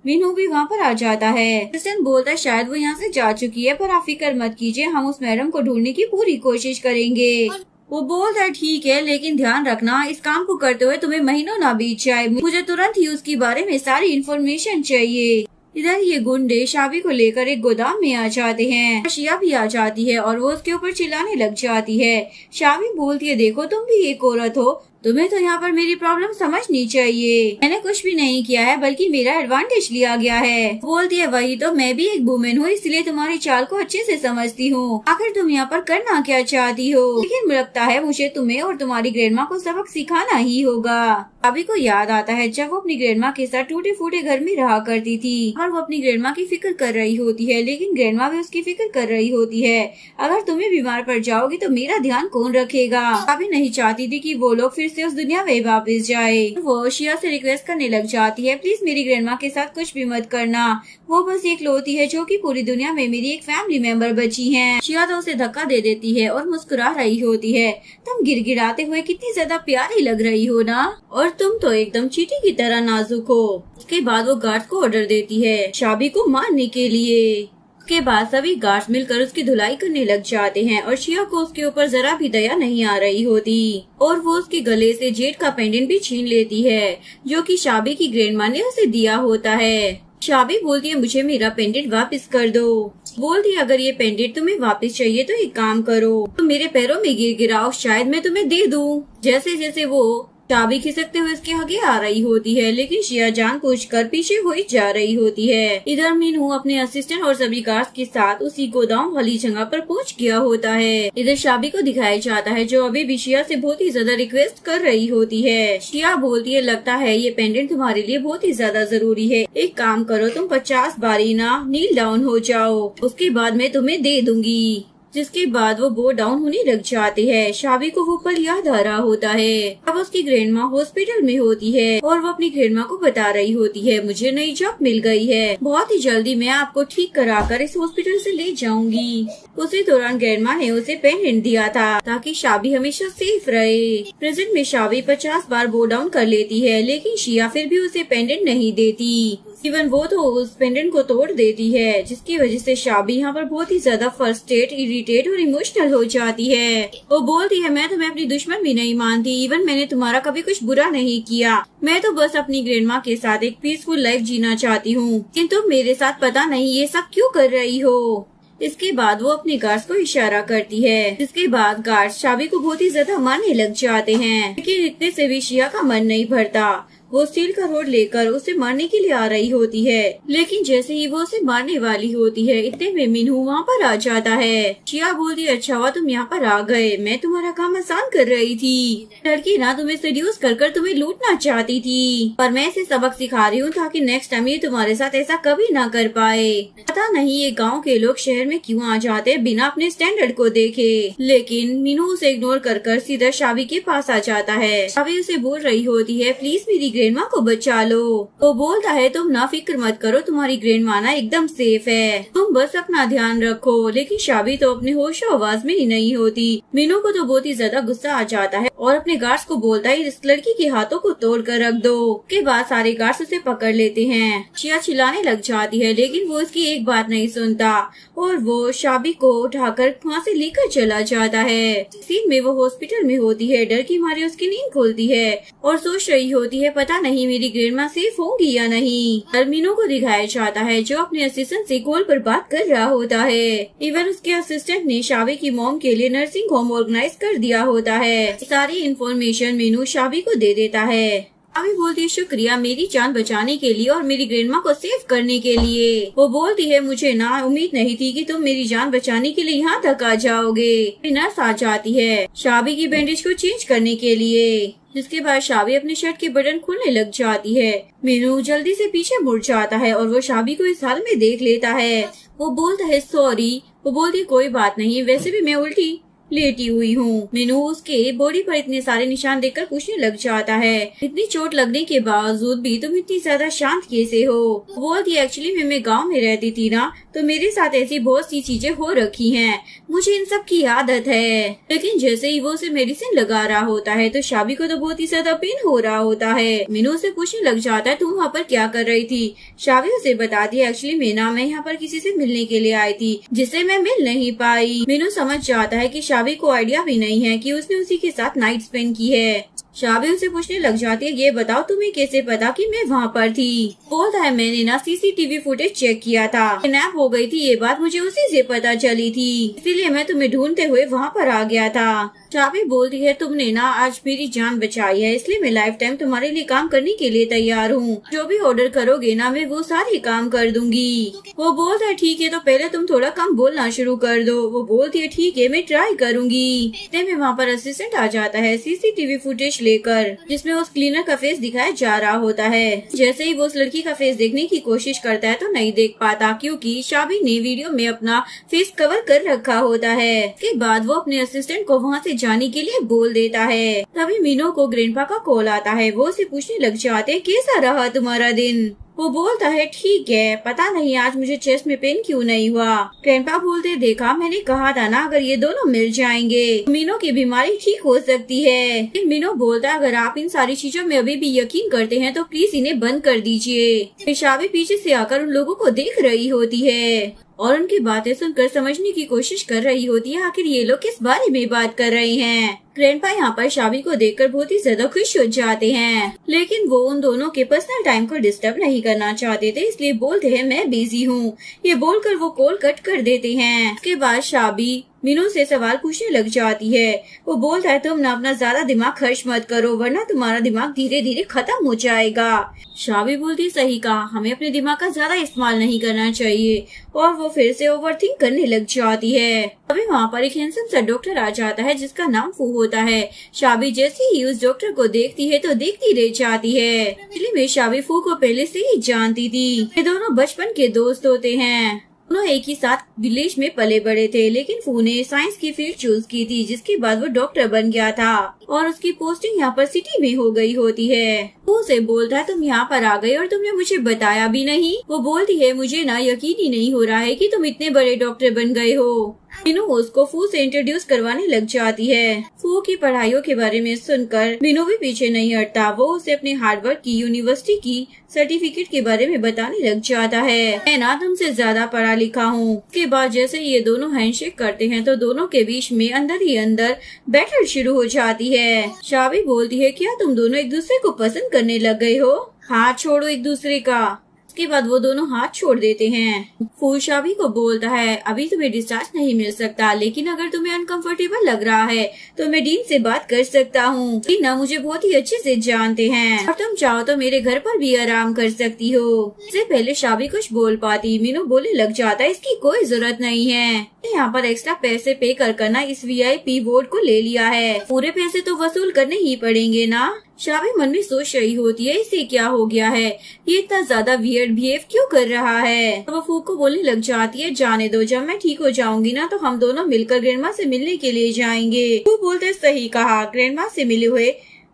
मीनू भी वहाँ पर आ जाता है। क्रिस्टन बोलता है शायद वो यहाँ से जा चुकी है, पर आप फिक्र मत कीजिए, हम उस मैडम को ढूंढने की पूरी कोशिश करेंगे। वो बोलता है ठीक है, लेकिन ध्यान रखना इस काम को करते हुए तुम्हें महीनों ना बीत जाए, मुझे तुरंत ही उसके बारे में सारी इन्फॉर्मेशन चाहिए। इधर ये गुंडे शाबी को लेकर एक गोदाम में आ जाते हैं। शिया भी आ जाती है और वो उसके ऊपर चिल्लाने लग जाती है। शाबी बोलती है, देखो तुम भी एक औरत हो, तुम्हें तो यहाँ पर मेरी प्रॉब्लम समझनी चाहिए। मैंने कुछ भी नहीं किया है, बल्कि मेरा एडवांटेज लिया गया है। बोलती है, वही तो, मैं भी एक वुमेन हूँ, इसलिए तुम्हारी चाल को अच्छे से समझती हूँ। आखिर तुम यहाँ पर करना क्या चाहती हो? लेकिन लगता है मुझे तुम्हें और तुम्हारी ग्रैंडमा को सबक सिखाना ही होगा। शाबी को याद आता है जब वो अपनी ग्रैंडमा के साथ टूटे फूटे घर में रहा करती थी और वो अपनी ग्रैंडमा की फिक्र कर रही होती है, लेकिन ग्रैंडमा भी उसकी फिक्र कर रही होती है। अगर तुम्हें बीमार पड़ जाओगी तो मेरा ध्यान कौन रखेगा? शाबी नहीं चाहती थी कि वो लोग फिर से उस दुनिया में वापस जाए। वो शिया से रिक्वेस्ट करने लग जाती है, प्लीज मेरी ग्रैंडमा के साथ कुछ भी मत करना, वो बस एक लौती है जो कि पूरी दुनिया में मेरी एक फैमिली मेंबर बची है। शिया तो उसे धक्का दे देती है और मुस्कुरा रही होती है। तुम गिड़गिड़ाते हुए कितनी ज्यादा प्यारी लग रही हो ना, और तुम तो एकदम चींटी की तरह नाजुक हो। उसके बाद वो गार्ड को ऑर्डर देती है शाबी को मारने के लिए। के बाद सभी गार्ड्स मिलकर उसकी धुलाई करने लग जाते हैं और शिया को उसके ऊपर जरा भी दया नहीं आ रही होती और वो उसके गले से जेड का पेंडेंट भी छीन लेती है जो कि शाबी की ग्रैंडमा ने उसे दिया होता है। शाबी बोलती है, मुझे मेरा पेंडेंट वापस कर दो। बोलती है, अगर ये पेंडेंट तुम्हें वापस चाहिए तो एक काम करो, तुम मेरे पैरों में गिर गिराओ, शायद मैं तुम्हें दे दूं। जैसे जैसे वो शाबी खिसकते हुए उसके आगे आ रही होती है, लेकिन शिया जानबूझकर पीछे हुई जा रही होती है। इधर मीनू अपने असिस्टेंट और सभी गार्ड्स के साथ उसी गोदाम वाली जगह पर पहुंच गया होता है। इधर शाबी को दिखाया जाता है जो अभी भी शिया से बहुत ही ज्यादा रिक्वेस्ट कर रही होती है। शिया बोलती है, लगता है ये पेंडेंट तुम्हारे लिए बहुत ही ज्यादा जरूरी है, एक काम करो, तुम 50 बारी ना नील डाउन हो जाओ, उसके बाद मैं तुम्हें दे दूंगी। जिसके बाद वो बो डाउन होने लग जाते हैं। शाबी को वो पल याद आ रहा होता है। अब उसकी ग्रैंडमा हॉस्पिटल में होती है और वो अपनी ग्रैंडमा को बता रही होती है, मुझे नई जॉब मिल गई है, बहुत ही जल्दी मैं आपको ठीक कराकर इस हॉस्पिटल से ले जाऊंगी। उसी दौरान ग्रैंडमा ने उसे पेंडेंट दिया था ताकि शाबी हमेशा सेफ रहे। प्रेजेंट में शाबी 50 बार बो डाउन कर लेती है, लेकिन शिया फिर भी उसे पेंडेंट नहीं देती। इवन वो तो उस पेंडेंट को तोड़ देती है, जिसकी वजह से शाबी यहाँ पर बहुत ही ज्यादा फ्रस्ट्रेट, इरिटेट और इमोशनल हो जाती है। वो बोलती है, मैं तुम्हें अपनी दुश्मन भी नहीं मानती, इवन मैंने तुम्हारा कभी कुछ बुरा नहीं किया, मैं तो बस अपनी ग्रैंडमा के साथ एक पीसफुल लाइफ जीना चाहती हूँ, किंतु तुम मेरे साथ पता नहीं ये सब क्यों कर रही हो। इसके बाद वो अपने गार्ड्स को इशारा करती है, जिसके बाद गार्ड्स शाबी को बहुत ही ज्यादा मारने लग जाते हैं, लेकिन इतने से भी शिया का मन नहीं भरता। वो स्टील का रोड लेकर उसे मारने के लिए आ रही होती है, लेकिन जैसे ही वो उसे मारने वाली होती है, इतने में मीनू वहाँ पर आ जाता है। शिया बोलती है, अच्छा हुआ तुम यहाँ पर आ गए, मैं तुम्हारा काम आसान कर रही थी। लड़की ना तुम्हें सेड्यूस कर तुम्हें लूटना चाहती थी, पर मैं इसे सबक सिखा रही हूँ ताकि नेक्स्ट टाइम ये तुम्हारे साथ ऐसा कभी ना कर पाए। पता नहीं ये गाँव के लोग शहर में क्यों आ जाते हैं बिना अपने स्टैंडर्ड को देखे। लेकिन मीनू उसे इग्नोर कर सीधा शाबी के पास आ जाता है। शाबी उसे बोल रही होती है, प्लीज मेरी ग्रैंडमा को बचा लो। वो बोलता है, तुम ना फिक्र मत करो, तुम्हारी ग्रैंडमा ना एकदम सेफ है, तुम बस अपना ध्यान रखो। लेकिन शाबी तो अपने होशो आवाज में ही नहीं होती। मीनू को तो बहुत ही ज्यादा गुस्सा आ जाता है और अपने गार्ड्स को बोलता है, इस लड़की के हाथों को तोड़ कर रख दो। के बाद सारे गार्ड्स उसे पकड़ लेते हैं। शिया चिल्लाने लग जाती है, लेकिन वो उसकी एक बात नहीं सुनता और वो शाबी को उठाकर वहाँ से लेकर चला जाता है। सीन में वो हॉस्पिटल में होती है, डर की मारे उसकी नींद खुलती है और सोच रही होती है, पता नहीं मेरी ग्रैंडमा सेफ होंगी या नहीं। मीनू को दिखाया जाता है जो अपने असिस्टेंट से कॉल पर बात कर रहा होता है। इवन उसके असिस्टेंट ने शाबी की मॉम के लिए नर्सिंग होम ऑर्गेनाइज कर दिया होता है। सारी इन्फॉर्मेशन मीनू शाबी को दे देता है। अभी बोलती है शुक्रिया मेरी जान बचाने के लिए और मेरी ग्रैंडमा को सेव करने के लिए। वो बोलती है मुझे ना उम्मीद नहीं थी कि तुम मेरी जान बचाने के लिए यहाँ तक आ जाओगे। नर्स आ जाती है शाबी की बैंडेज को चेंज करने के लिए, जिसके बाद शाबी अपने शर्ट के बटन खोलने लग जाती है। मीनू जल्दी से पीछे मुड़ जाता है और वो शाबी को इस हाल में देख लेता है। वो बोलता है सॉरी। वो बोलती है कोई बात नहीं, वैसे भी मैं उल्टी लेटी हुई हूँ। मीनू उसके बॉडी पर इतने सारे निशान देखकर पूछने लग जाता है इतनी चोट लगने के बावजूद भी तुम इतनी ज्यादा शांत कैसे हो। बोलती एक्चुअली मैं गांव में रहती थी ना, तो मेरे साथ ऐसी बहुत सी चीजें हो रखी हैं, मुझे इन सब की आदत है। लेकिन जैसे ही वो उसे मेडिसिन लगा रहा होता है तो शाबी को तो बहुत ही ज्यादा पेन हो रहा होता है। मीनू उसे पूछने लग जाता है तुम वहाँ पर क्या कर रही थी। शाबी उसे बताती है एक्चुअली मैं यहाँ पर किसी से मिलने के लिए आई थी जिससे मैं मिल नहीं पाई। मीनू समझ जाता है कि शाबी को आइडिया भी नहीं है कि उसने उसी के साथ नाइट स्पेंड की है। शाबी उसे पूछने लग जाती है ये बताओ तुम्हें कैसे पता कि मैं वहाँ पर थी। बोलता है मैंने ना सीसीटीवी फुटेज चेक किया था, किडनैप हो गई थी ये बात मुझे उसी से पता चली थी, इसीलिए मैं तुम्हें ढूंढते हुए वहाँ पर आ गया था। शाबी बोलती है तुमने ना आज मेरी जान बचाई है, इसलिए मैं लाइफ टाइम तुम्हारे लिए काम करने के लिए तैयार हूँ। जो भी ऑर्डर करोगे ना मैं वो सारे काम कर दूंगी। वो बोलता है ठीक है तो पहले तुम थोड़ा कम बोलना शुरू कर दो। वो बोलती है ठीक है मैं ट्राई करूंगी। इतने में वहाँ पर असिस्टेंट आ जाता है सीसीटीवी फुटेज लेकर, जिसमें उस क्लीनर का फेस दिखाया जा रहा होता है। जैसे ही वो उस लड़की का फेस देखने की कोशिश करता है तो नहीं देख पाता, क्योंकि शाबी ने वीडियो में अपना फेस कवर कर रखा होता है। इसके बाद वो अपने असिस्टेंट को वहाँ से जाने के लिए बोल देता है। तभी मीनू को ग्रैंडपा का कॉल आता है। वो उसे पूछने लग जाते कैसा रहा तुम्हारा दिन। वो बोलता है ठीक है, पता नहीं आज मुझे चेस्ट में पेन क्यों नहीं हुआ। ग्रैंडपा बोलते देखा मैंने कहा था ना अगर ये दोनों मिल जाएंगे मीनू की बीमारी ठीक हो सकती है। मीनू बोलता है अगर आप इन सारी चीजों में अभी भी यकीन करते हैं तो प्लीज इन्हें बंद कर दीजिए। शाबी पीछे से आकर उन लोगों को देख रही होती है और उनकी बातें सुनकर समझने की कोशिश कर रही होती है आखिर ये लोग किस बारे में बात कर रहे हैं। ग्रैंडपा यहाँ पर शाबी को देखकर बहुत ही ज्यादा खुश हो जाते हैं, लेकिन वो उन दोनों के पर्सनल टाइम को डिस्टर्ब नहीं करना चाहते थे, इसलिए बोलते हैं मैं बिजी हूँ। ये बोलकर वो कॉल कट कर देते हैं। उसके बाद शाबी मीनू से सवाल पूछने लग जाती है। वो बोलता है तुम ना अपना ज्यादा दिमाग खर्च मत करो वरना तुम्हारा दिमाग धीरे धीरे खत्म हो जाएगा। शाबी बोलती सही कहा, हमें अपने दिमाग का ज्यादा इस्तेमाल नहीं करना चाहिए। और वो फिर से ओवरथिंक करने लग जाती है। अभी वहाँ पर एक हैंडसम सा डॉक्टर आ जाता है जिसका नाम फू होता है। शाबी जैसे ही उस डॉक्टर को देखती है तो देखती रह जाती है। इसलिए मैं शाबी फू को पहले से ही जानती थी। ये दोनों बचपन के दोस्त होते हैं। दोनों एक ही साथ विलेज में पले बड़े थे, लेकिन फू ने साइंस की फील्ड चूज की थी, जिसके बाद वो डॉक्टर बन गया था और उसकी पोस्टिंग यहाँ पर सिटी में हो गई होती है। फू से बोलता है तुम यहाँ पर आ गए और तुमने मुझे बताया भी नहीं। वो बोलती है मुझे ना यकीन ही नहीं हो रहा है कि तुम इतने बड़े डॉक्टर बन गए हो। मीनू उसको फू से इंट्रोड्यूस करवाने लग जाती है। फू की पढ़ाइयों के बारे में सुनकर मीनू भी पीछे नहीं हटता। वो उसे अपने हार्वर्ड की यूनिवर्सिटी की सर्टिफिकेट के बारे में बताने लग जाता है। मैं ना तुमसे ज्यादा पढ़ा लिखा हूँ। उसके बाद जैसे ये दोनों हैंडशेक करते हैं तो दोनों के बीच में अंदर ही अंदर बैटल शुरू हो जाती है। शाबी बोलती है क्या तुम दोनों एक दूसरे को पसंद करने लग गए हो? हाथ छोड़ो एक दूसरे का। उसके बाद वो दोनों हाथ छोड़ देते हैं। फू शाबी को बोलता है अभी तुम्हें डिस्चार्ज नहीं मिल सकता, लेकिन अगर तुम्हें अनकंफर्टेबल लग रहा है तो मैं डीन से बात कर सकता हूँ। डीन मुझे बहुत ही अच्छे से जानते हैं और तुम चाहो तो मेरे घर पर भी आराम कर सकती हो। इससे पहले शाबी कुछ बोल पाती मीनू बोलने लग जाता है इसकी कोई जरूरत नहीं है। यहाँ पर एक्स्ट्रा पैसे पे कर ना इस VIP वार्ड को ले लिया है, पूरे पैसे तो वसूल करने ही पड़ेंगे ना। शाबी मन में सोच रही होती है इसे क्या हो गया है, ये इतना ज्यादा वियर्ड बिहेव क्यों कर रहा है। तो वो फू को बोलने लग जाती है जाने दो, जब मैं ठीक हो जाऊंगी ना तो हम दोनों मिलकर ग्रैंडमा से मिलने के लिए जाएंगे। फू बोलते सही कहा, ग्रैंडमा से मिले हुए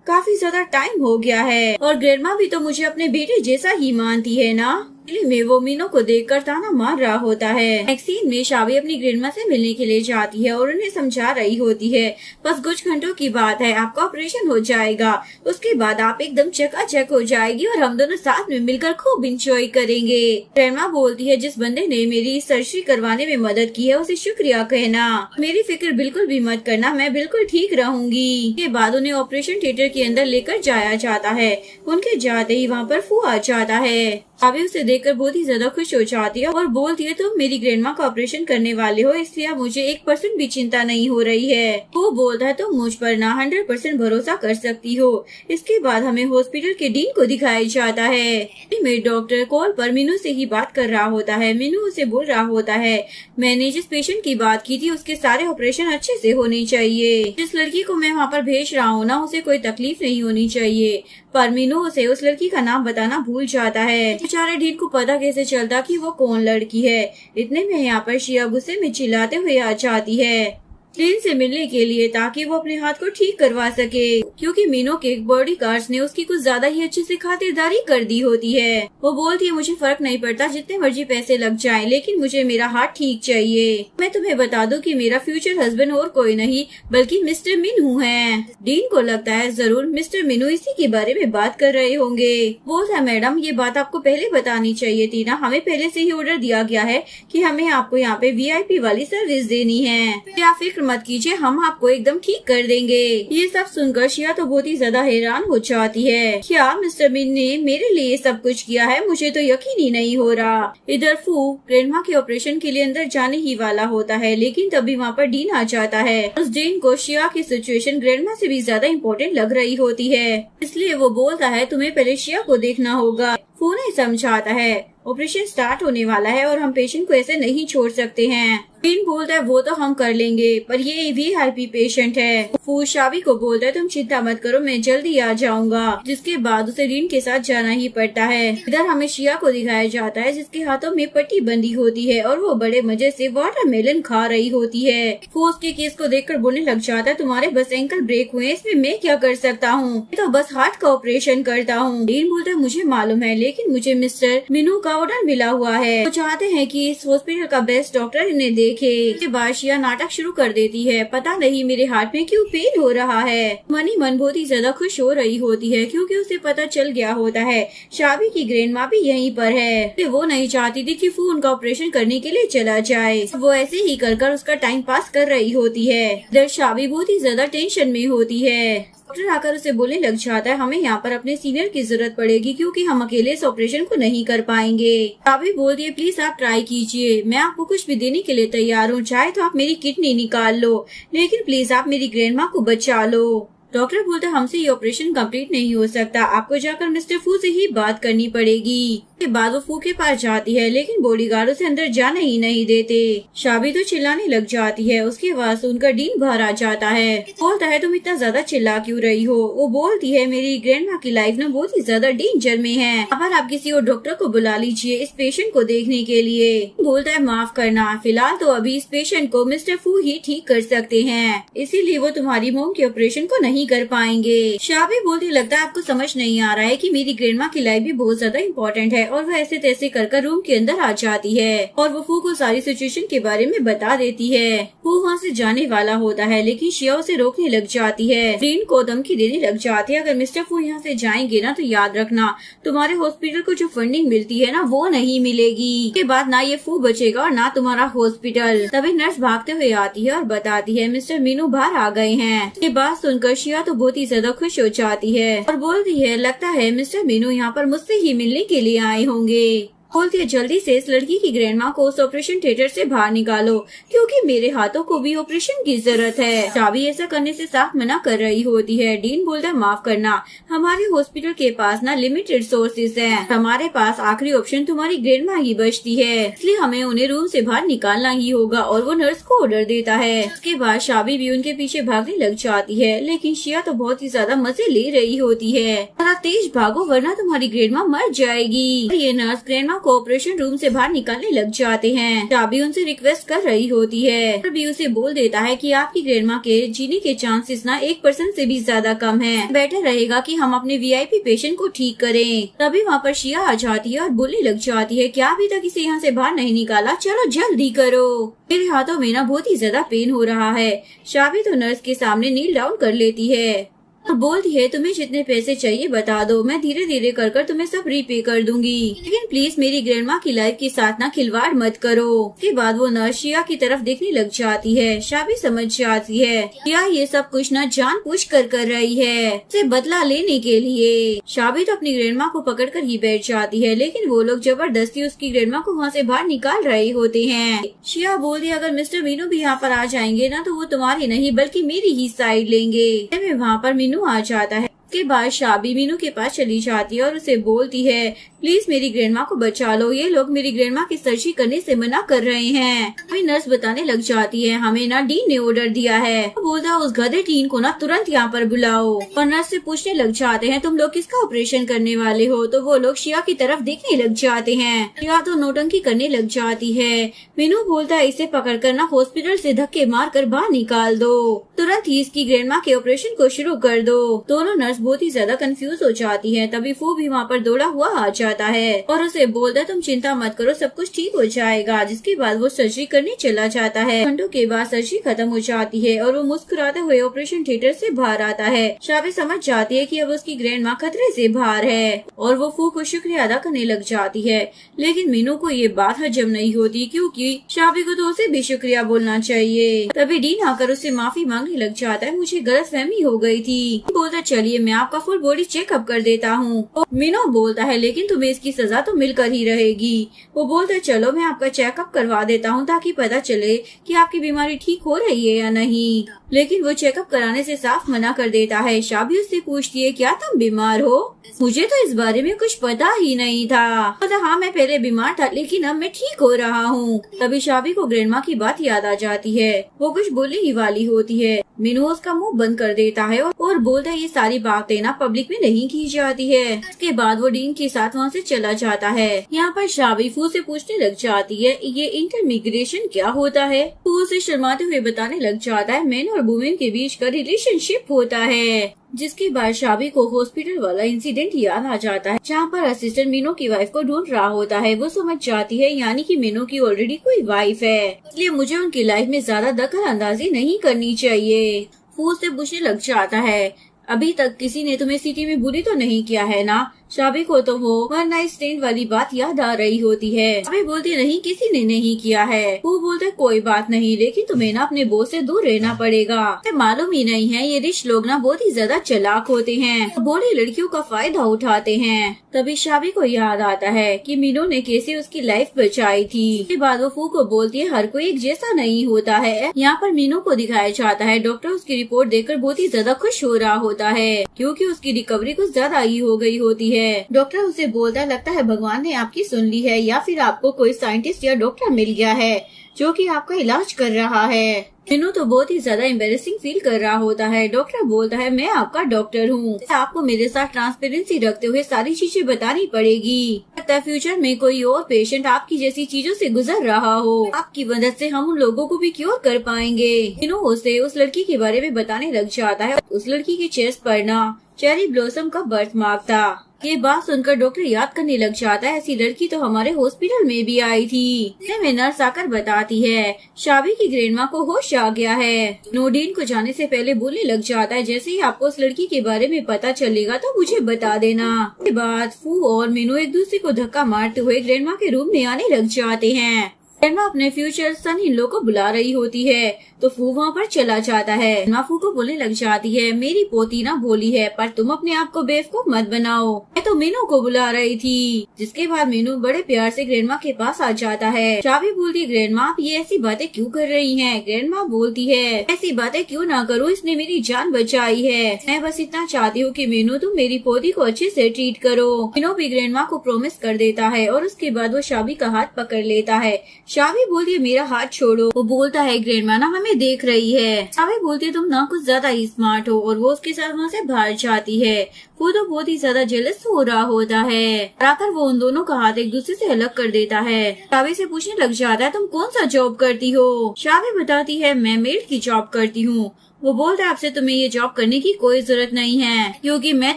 काफी ज्यादा टाइम हो गया है और ग्रैंडमा भी तो मुझे अपने बेटे जैसा ही मानती है ना। में वो मीनू को देखकर ताना मार रहा होता है। नेक्स्ट सीन में शाबी अपनी ग्रैंडमा से मिलने के लिए जाती है और उन्हें समझा रही होती है बस कुछ घंटों की बात है, आपका ऑपरेशन हो जाएगा, उसके बाद आप एकदम चकाचक हो जाएगी और हम दोनों साथ में मिलकर खूब इंजॉय करेंगे। ग्रैंडमा बोलती है जिस बंदे ने मेरी सर्जरी करवाने में मदद की है उसे शुक्रिया कहना, मेरी फिक्र बिल्कुल भी मत करना, मैं बिल्कुल ठीक रहूंगी। के बाद उन्हें ऑपरेशन थिएटर के अंदर लेकर जाया जाता है। उनके जाते ही वहाँ पर फू आ जाता है। शाबी उसे देखकर बहुत ही ज्यादा खुश हो जाती है और बोलती है तुम मेरी ग्रैंडमा का ऑपरेशन करने वाले हो, इसलिए अब मुझे 1% भी चिंता नहीं हो रही है। वो बोलता है तुम मुझ पर ना 100% भरोसा कर सकती हो। इसके बाद हमें हॉस्पिटल के डीन को दिखाया जाता है। मेरे डॉक्टर कॉल पर मीनू से ही बात कर रहा होता है। मीनू उसे बोल रहा होता है मैंने जिस पेशेंट की बात की थी उसके सारे ऑपरेशन अच्छे से होने चाहिए। जिस लड़की को मैं वहाँ पर भेज रहा हूँ ना, उसे कोई तकलीफ नहीं होनी चाहिए। पर मीनू उसे उस लड़की का नाम बताना भूल जाता है। बेचारे डीन को पता कैसे चलता कि वो कौन लड़की है। इतने में यहाँ पर शिया गुस्से में चिल्लाते हुए आ जाती है डीन से मिलने के लिए, ताकि वो अपने हाथ को ठीक करवा सके, क्योंकि मीनू के बॉडीगार्ड्स ने उसकी कुछ ज्यादा ही अच्छे से खातिरदारी कर दी होती है। वो बोलती है मुझे फर्क नहीं पड़ता जितने मर्जी पैसे लग जाएं, लेकिन मुझे मेरा हाथ ठीक चाहिए। मैं तुम्हें बता दूं कि मेरा फ्यूचर हस्बैंड और कोई नहीं बल्कि मिस्टर मीनू है। डीन को लगता है जरूर मिस्टर मीनू इसी के बारे में बात कर रहे होंगे। बोलता है मैडम ये बात आपको पहले बतानी चाहिए थी ना, हमें पहले से ही ऑर्डर दिया गया है कि हमें आपको यहाँ पे VIP वाली सर्विस देनी है। आप फिक्र मत कीजिए, हम आपको एकदम ठीक कर देंगे। ये सब सुनकर शिया तो बहुत ही ज्यादा हैरान हो जाती है। क्या मिस्टर मीन ने मेरे लिए सब कुछ किया है? मुझे तो यकीन ही नहीं हो रहा। इधर फू ग्रैंडमा के ऑपरेशन के लिए अंदर जाने ही वाला होता है, लेकिन तभी वहाँ पर डीन आ जाता है। उस डीन को शिया की सिचुएशन ग्रैंडमा से भी ज्यादा इम्पोर्टेंट लग रही होती है, इसलिए वो बोलता है तुम्हें पहले शिया को देखना होगा। फू ने समझाता है ऑपरेशन स्टार्ट होने वाला है और हम पेशेंट को ऐसे नहीं छोड़ सकते हैं। डीन बोलता है वो तो हम कर लेंगे, पर ये VIP पेशेंट है। फू शाबी को बोलता है तुम चिंता मत करो, मैं जल्दी आ जाऊंगा। जिसके बाद उसे डीन के साथ जाना ही पड़ता है। इधर हमें शिया को दिखाया जाता है जिसके हाथों में पट्टी बंधी होती है और वो बड़े मजे से वाटरमेलन खा रही होती है। फू उसके केस को देखकर बोलने लग जाता है तुम्हारे बस एंकल ब्रेक हुए, इसमें मैं क्या कर सकता हूँ, तो बस हार्ट का ऑपरेशन करता हूँ। डीन बोलता है मुझे मालूम है, लेकिन मुझे मिस्टर मीनू का ऑर्डर मिला हुआ है। वो चाहते हैं कि इस हॉस्पिटल का बेस्ट डॉक्टर इन्हें देखे। इसके बाद शिया नाटक शुरू कर देती है पता नहीं मेरे हार्ट में क्यों पेन हो रहा है। मनी मन बहुत ही ज्यादा खुश हो रही होती है क्योंकि उसे पता चल गया होता है शाबी की ग्रैंडमा भी यहीं पर है। वो नहीं चाहती थी कि फू उनका ऑपरेशन करने के लिए चला जाए। वो ऐसे ही कर उसका टाइम पास कर रही होती है। इधर शाबी बहुत ही ज्यादा टेंशन में होती है। डॉक्टर आकर उसे बोलने लग जाता है हमें यहाँ पर अपने सीनियर की जरूरत पड़ेगी क्योंकि हम अकेले इस ऑपरेशन को नहीं कर पाएंगे। शाबी बोलती है प्लीज आप ट्राई कीजिए, मैं आपको कुछ भी देने के लिए तैयार हूँ, चाहे तो आप मेरी किडनी निकाल लो, लेकिन प्लीज आप मेरी ग्रैंडमा को बचा लो। डॉक्टर बोलते हमसे ये ऑपरेशन कंप्लीट नहीं हो सकता, आपको जाकर मिस्टर फू से ही बात करनी पड़ेगी। के बाद वो फू के पास जाती है, लेकिन बॉडीगार्ड उसे अंदर जाने ही नहीं देते। शाबी तो चिल्लाने लग जाती है। उसके बाद सुनकर डीन बाहर आ जाता है। बोलता है तुम इतना ज्यादा चिल्ला क्यों रही हो? वो बोलती है मेरी ग्रैंडमा की लाइफ ना बहुत ही ज्यादा डेंजर में है, अब आप किसी और डॉक्टर को बुला लीजिए इस पेशेंट को देखने के लिए। बोलता है माफ करना, फिलहाल तो अभी इस पेशेंट को मिस्टर फू ही ठीक कर सकते हैं, इसीलिए वो तुम्हारी मोम के ऑपरेशन को नहीं कर पाएंगे। शाबी बोलती लगता है आपको समझ नहीं आ रहा है कि मेरी ग्रैंडमा की लाइफ भी बहुत ज्यादा इम्पोर्टेंट है। और वह ऐसे तैसे कर रूम के अंदर आ जाती है और वो फू को सारी सिचुएशन के बारे में बता देती है। फू वहाँ से जाने वाला होता है, लेकिन शिया उसे रोकने लग जाती है। डीन को धमकी देने लग जाती है अगर मिस्टर फू यहाँ से जाएंगे ना तो याद रखना तुम्हारे हॉस्पिटल को जो फंडिंग मिलती है ना वो नहीं मिलेगी। इसके बाद ना ये फू बचेगा और ना तुम्हारा हॉस्पिटल। तभी नर्स भागते हुए आती है और बताती है मिस्टर मीनू बाहर आ गए हैं। ये बात सुनकर शिया तो बहुत ही ज्यादा खुश हो जाती है और बोलती है लगता है मिस्टर मीनू यहाँ पर मुझसे ही मिलने के लिए आए होंगे। बोलती है जल्दी से इस लड़की की ग्रैंडमा को उस ऑपरेशन थिएटर से बाहर निकालो क्योंकि मेरे हाथों को भी ऑपरेशन की जरूरत है। शाबी ऐसा करने से साफ मना कर रही होती है। डीन बोलता है माफ करना, हमारे हॉस्पिटल के पास ना लिमिटेड सोर्सेज हैं, हमारे पास आखिरी ऑप्शन तुम्हारी ग्रैंडमा ही बचती है, इसलिए हमें उन्हें रूम से बाहर निकालना ही होगा। और वो नर्स को ऑर्डर देता है। उसके बाद शाबी भी उनके पीछे भागने लग जाती है, लेकिन शिया तो बहुत ही ज्यादा मजे ले रही होती है। थोड़ा तेज भागो वरना तुम्हारी ग्रैंडमा मर जाएगी। ये नर्स ग्रैंडमा को ऑपरेशन रूम से बाहर निकालने लग जाते हैं। शाबी उनसे रिक्वेस्ट कर रही होती है, भी उसे बोल देता है कि आपकी ग्रैंडमा के जीने के चांसेस ना 1% से भी ज्यादा कम है, बेटर रहेगा कि हम अपने VIP पेशेंट को ठीक करें। तभी वहाँ पर शिया आ जाती है और बोलने लग जाती है क्या अभी तक इसे यहाँ से बाहर नहीं निकाला, चलो जल्दी करो, मेरे हाथों में ना बहुत ही ज्यादा पेन हो रहा है। शाबी तो नर्स के सामने नील डाउन कर लेती है। और बोलती है तुम्हें जितने पैसे चाहिए बता दो, मैं धीरे धीरे कर कर तुम्हें सब रीपे कर दूंगी, लेकिन प्लीज मेरी ग्रैंडमा की लाइफ के साथ ना खिलवाड़ मत करो। उसके बाद वो नर्स शिया की तरफ देखने लग जाती है। शाबी समझ जाती है शिया ये सब कुछ ना जानबूझकर कर रही है, उसे बदला लेने के लिए। शाबी तो अपनी ग्रैंडमा को पकड़कर ही बैठ जाती है, लेकिन वो लोग जबरदस्ती उसकी ग्रैंडमा को वहाँ से बाहर निकाल रहे होते हैं। शिया बोलती अगर मिस्टर मीनू भी यहाँ पर आ जाएंगे ना तो वो तुम्हारी नहीं बल्कि मेरी ही साइड लेंगे। वहाँ पर मीनू आ जाता है। के बाद शाबी मीनू के पास चली जाती है और उसे बोलती है प्लीज मेरी ग्रैंडमा को बचा लो, ये लोग मेरी ग्रैंडमा की सर्जरी करने से मना कर रहे हैं। वही नर्स बताने लग जाती है हमें ना डीन ने ऑर्डर दिया है, बोलता उस गधे डीन को ना तुरंत यहाँ पर बुलाओ। और नर्स से पूछने लग जाते हैं तुम लोग किसका ऑपरेशन करने वाले हो, तो वो लोग शिया की तरफ देखने लग जाते हैं। शिया तो नौटंकी करने लग जाती है। मीनू बोलता है इसे पकड़ कर ना हॉस्पिटल से धक्के मार कर बाहर निकाल दो, तुरंत ही इसकी ग्रैंडमा के ऑपरेशन को शुरू कर दो। दोनों नर्स बहुत ही ज्यादा कंफ्यूज हो जाती है। तभी फू भी वहाँ पर दौड़ा हुआ आ जाता है और उसे बोलता है तुम चिंता मत करो, सब कुछ ठीक हो जाएगा। जिसके बाद वो सर्जरी करने चला जाता है। घंटों के बाद सर्जरी खत्म हो जाती है और वो मुस्कुराते हुए ऑपरेशन थिएटर से बाहर आता है। शाबी समझ जाती है कि अब उसकी ग्रैंडमा खतरे से बाहर है और वो फू को शुक्रिया अदा करने लग जाती है, लेकिन मीनू को ये बात हजम नहीं होती क्योंकि शाबी को तो उसे भी शुक्रिया बोलना चाहिए। तभी डीन आकर उससे माफी मांगने लग जाता है, मुझे गलतफहमी हो गई थी। बोलता चलिए मैं आपका फुल बॉडी चेकअप कर देता हूँ। मीनू बोलता है लेकिन तुम्हें इसकी सजा तो मिलकर ही रहेगी। वो बोलता है चलो मैं आपका चेकअप करवा देता हूँ ताकि पता चले कि आपकी बीमारी ठीक हो रही है या नहीं, लेकिन वो चेकअप कराने से साफ मना कर देता है। शाबी उससे पूछती है क्या तुम बीमार हो, मुझे तो इस बारे में कुछ पता ही नहीं था। हाँ मैं पहले बीमार था लेकिन अब मैं ठीक हो रहा हूँ। तभी शाबी को ग्रैंडमा की बात याद आ जाती है। वो कुछ बोलने ही वाली होती है। मीनू उसका मुंह बंद कर देता है और बोलता है ये सारी बातें ना पब्लिक में नहीं की जाती है। उसके बाद वो डीन के साथ वहाँ से चला जाता है। यहाँ पर शाबी फू से पूछने लग जाती है ये इंटरमिग्रेशन क्या होता है। फू उसे शर्माते हुए बताने लग जाता है मैन और वुमेन के बीच का रिलेशनशिप होता है। जिसके बाद शाबी को हॉस्पिटल वाला इंसिडेंट याद आ जाता है जहाँ पर असिस्टेंट मीनू की वाइफ को ढूंढ रहा होता है। वो समझ जाती है यानी कि मीनू की ऑलरेडी कोई वाइफ है, इसलिए मुझे उनकी लाइफ में ज्यादा दखल अंदाजी नहीं करनी चाहिए। फू से पूछने लग जाता है अभी तक किसी ने तुम्हें सिटी में बुली तो नहीं किया है ना। शाबी को तो वो वन नाइट स्टैंड वाली बात याद आ रही होती है। शाबी बोलती नहीं किसी ने नहीं किया है। वो बोलते कोई बात नहीं लेकिन तुम्हें ना अपने बॉस से दूर रहना पड़ेगा। मालूम ही नहीं है ये रिच लोग ना बहुत ही ज्यादा चालाक होते हैं, बोली लड़कियों का फायदा उठाते हैं। तभी शाबी को याद आता है कि मीनू ने कैसे उसकी लाइफ बचाई थी। उसके बाद वो फू को बोलती है हर कोई एक जैसा नहीं होता है। यहाँ पर मीनू को दिखाया जाता है डॉक्टर उसकी रिपोर्ट देखकर बहुत ही ज्यादा खुश हो रहा होता है क्योंकि उसकी रिकवरी कुछ ज्यादा ही हो गई होती है। डॉक्टर उसे बोलता लगता है भगवान ने आपकी सुन ली है या फिर आपको कोई साइंटिस्ट या डॉक्टर मिल गया है जो कि आपका इलाज कर रहा है। मीनू तो बहुत ही ज्यादा एम्बेरेसिंग फील कर रहा होता है। डॉक्टर बोलता है मैं आपका डॉक्टर हूँ, आपको मेरे साथ ट्रांसपेरेंसी रखते हुए सारी चीजें बतानी पड़ेगी। लगता है फ्यूचर में कोई और पेशेंट आपकी जैसी चीजों से गुजर रहा हो, आपकी मदद से हम उन लोगों को भी क्योर कर पाएंगे। मीनू उसे उस लड़की के बारे में बताने लग जाता है। उस लड़की के चेस्ट पर ना चेरी ब्लॉसम का बर्थ मार्क था। ये बात सुनकर डॉक्टर याद करने लग जाता है ऐसी लड़की तो हमारे हॉस्पिटल में भी आई थी। में नर्स आकर बताती है शाबी की ग्रैंडमा को होश आ गया है। नोडीन को जाने से पहले बोलने लग जाता है जैसे ही आपको उस लड़की के बारे में पता चलेगा तो मुझे बता देना। इसके बाद फू और मीनू एक दूसरे को धक्का मारते हुए ग्रैंडमा के रूम में आने लग जाते हैं। ग्रैंडमा अपने फ्यूचर सन इन लोग को बुला रही होती है तो फू वहाँ पर चला जाता है। ग्रैंडमा फू को बोलने लग जाती है मेरी पोती ना बोली है पर तुम अपने आप को बेवकूफ मत बनाओ, मैं तो मीनू को बुला रही थी। जिसके बाद मीनू बड़े प्यार से ग्रैंडमा के पास आ जाता है। शाबी बोलती ग्रैंडमा आप ये ऐसी बातें क्यों कर रही हैं? ग्रैंडमा बोलती है ऐसी बातें क्यों ना करो, इसने मेरी जान बचाई है। मैं बस इतना चाहती हूँ कि मीनू तुम मेरी पोती को अच्छे से ट्रीट करो। मीनू भी ग्रैंडमा को प्रॉमिस कर देता है और उसके बाद वो शाबी का हाथ पकड़ लेता है। शाबी बोलती है मेरा हाथ छोड़ो। वो बोलता है ग्रैंडमा ना हमें देख रही है। शाबी बोलती है तुम ना कुछ ज्यादा ही स्मार्ट हो और वो उसके साथ वहाँ से बाहर जाती है। वो तो बहुत ही ज्यादा जेलस हो रहा होता है। आकर वो उन दोनों का हाथ एक दूसरे से अलग कर देता है। शाबी से पूछने लग जाता है तुम कौन सा जॉब करती हो? शाबी बताती है मैं मेड की जॉब करती हूँ। वो बोलता है आपसे तुम्हें ये जॉब करने की कोई जरूरत नहीं है क्योंकि मैं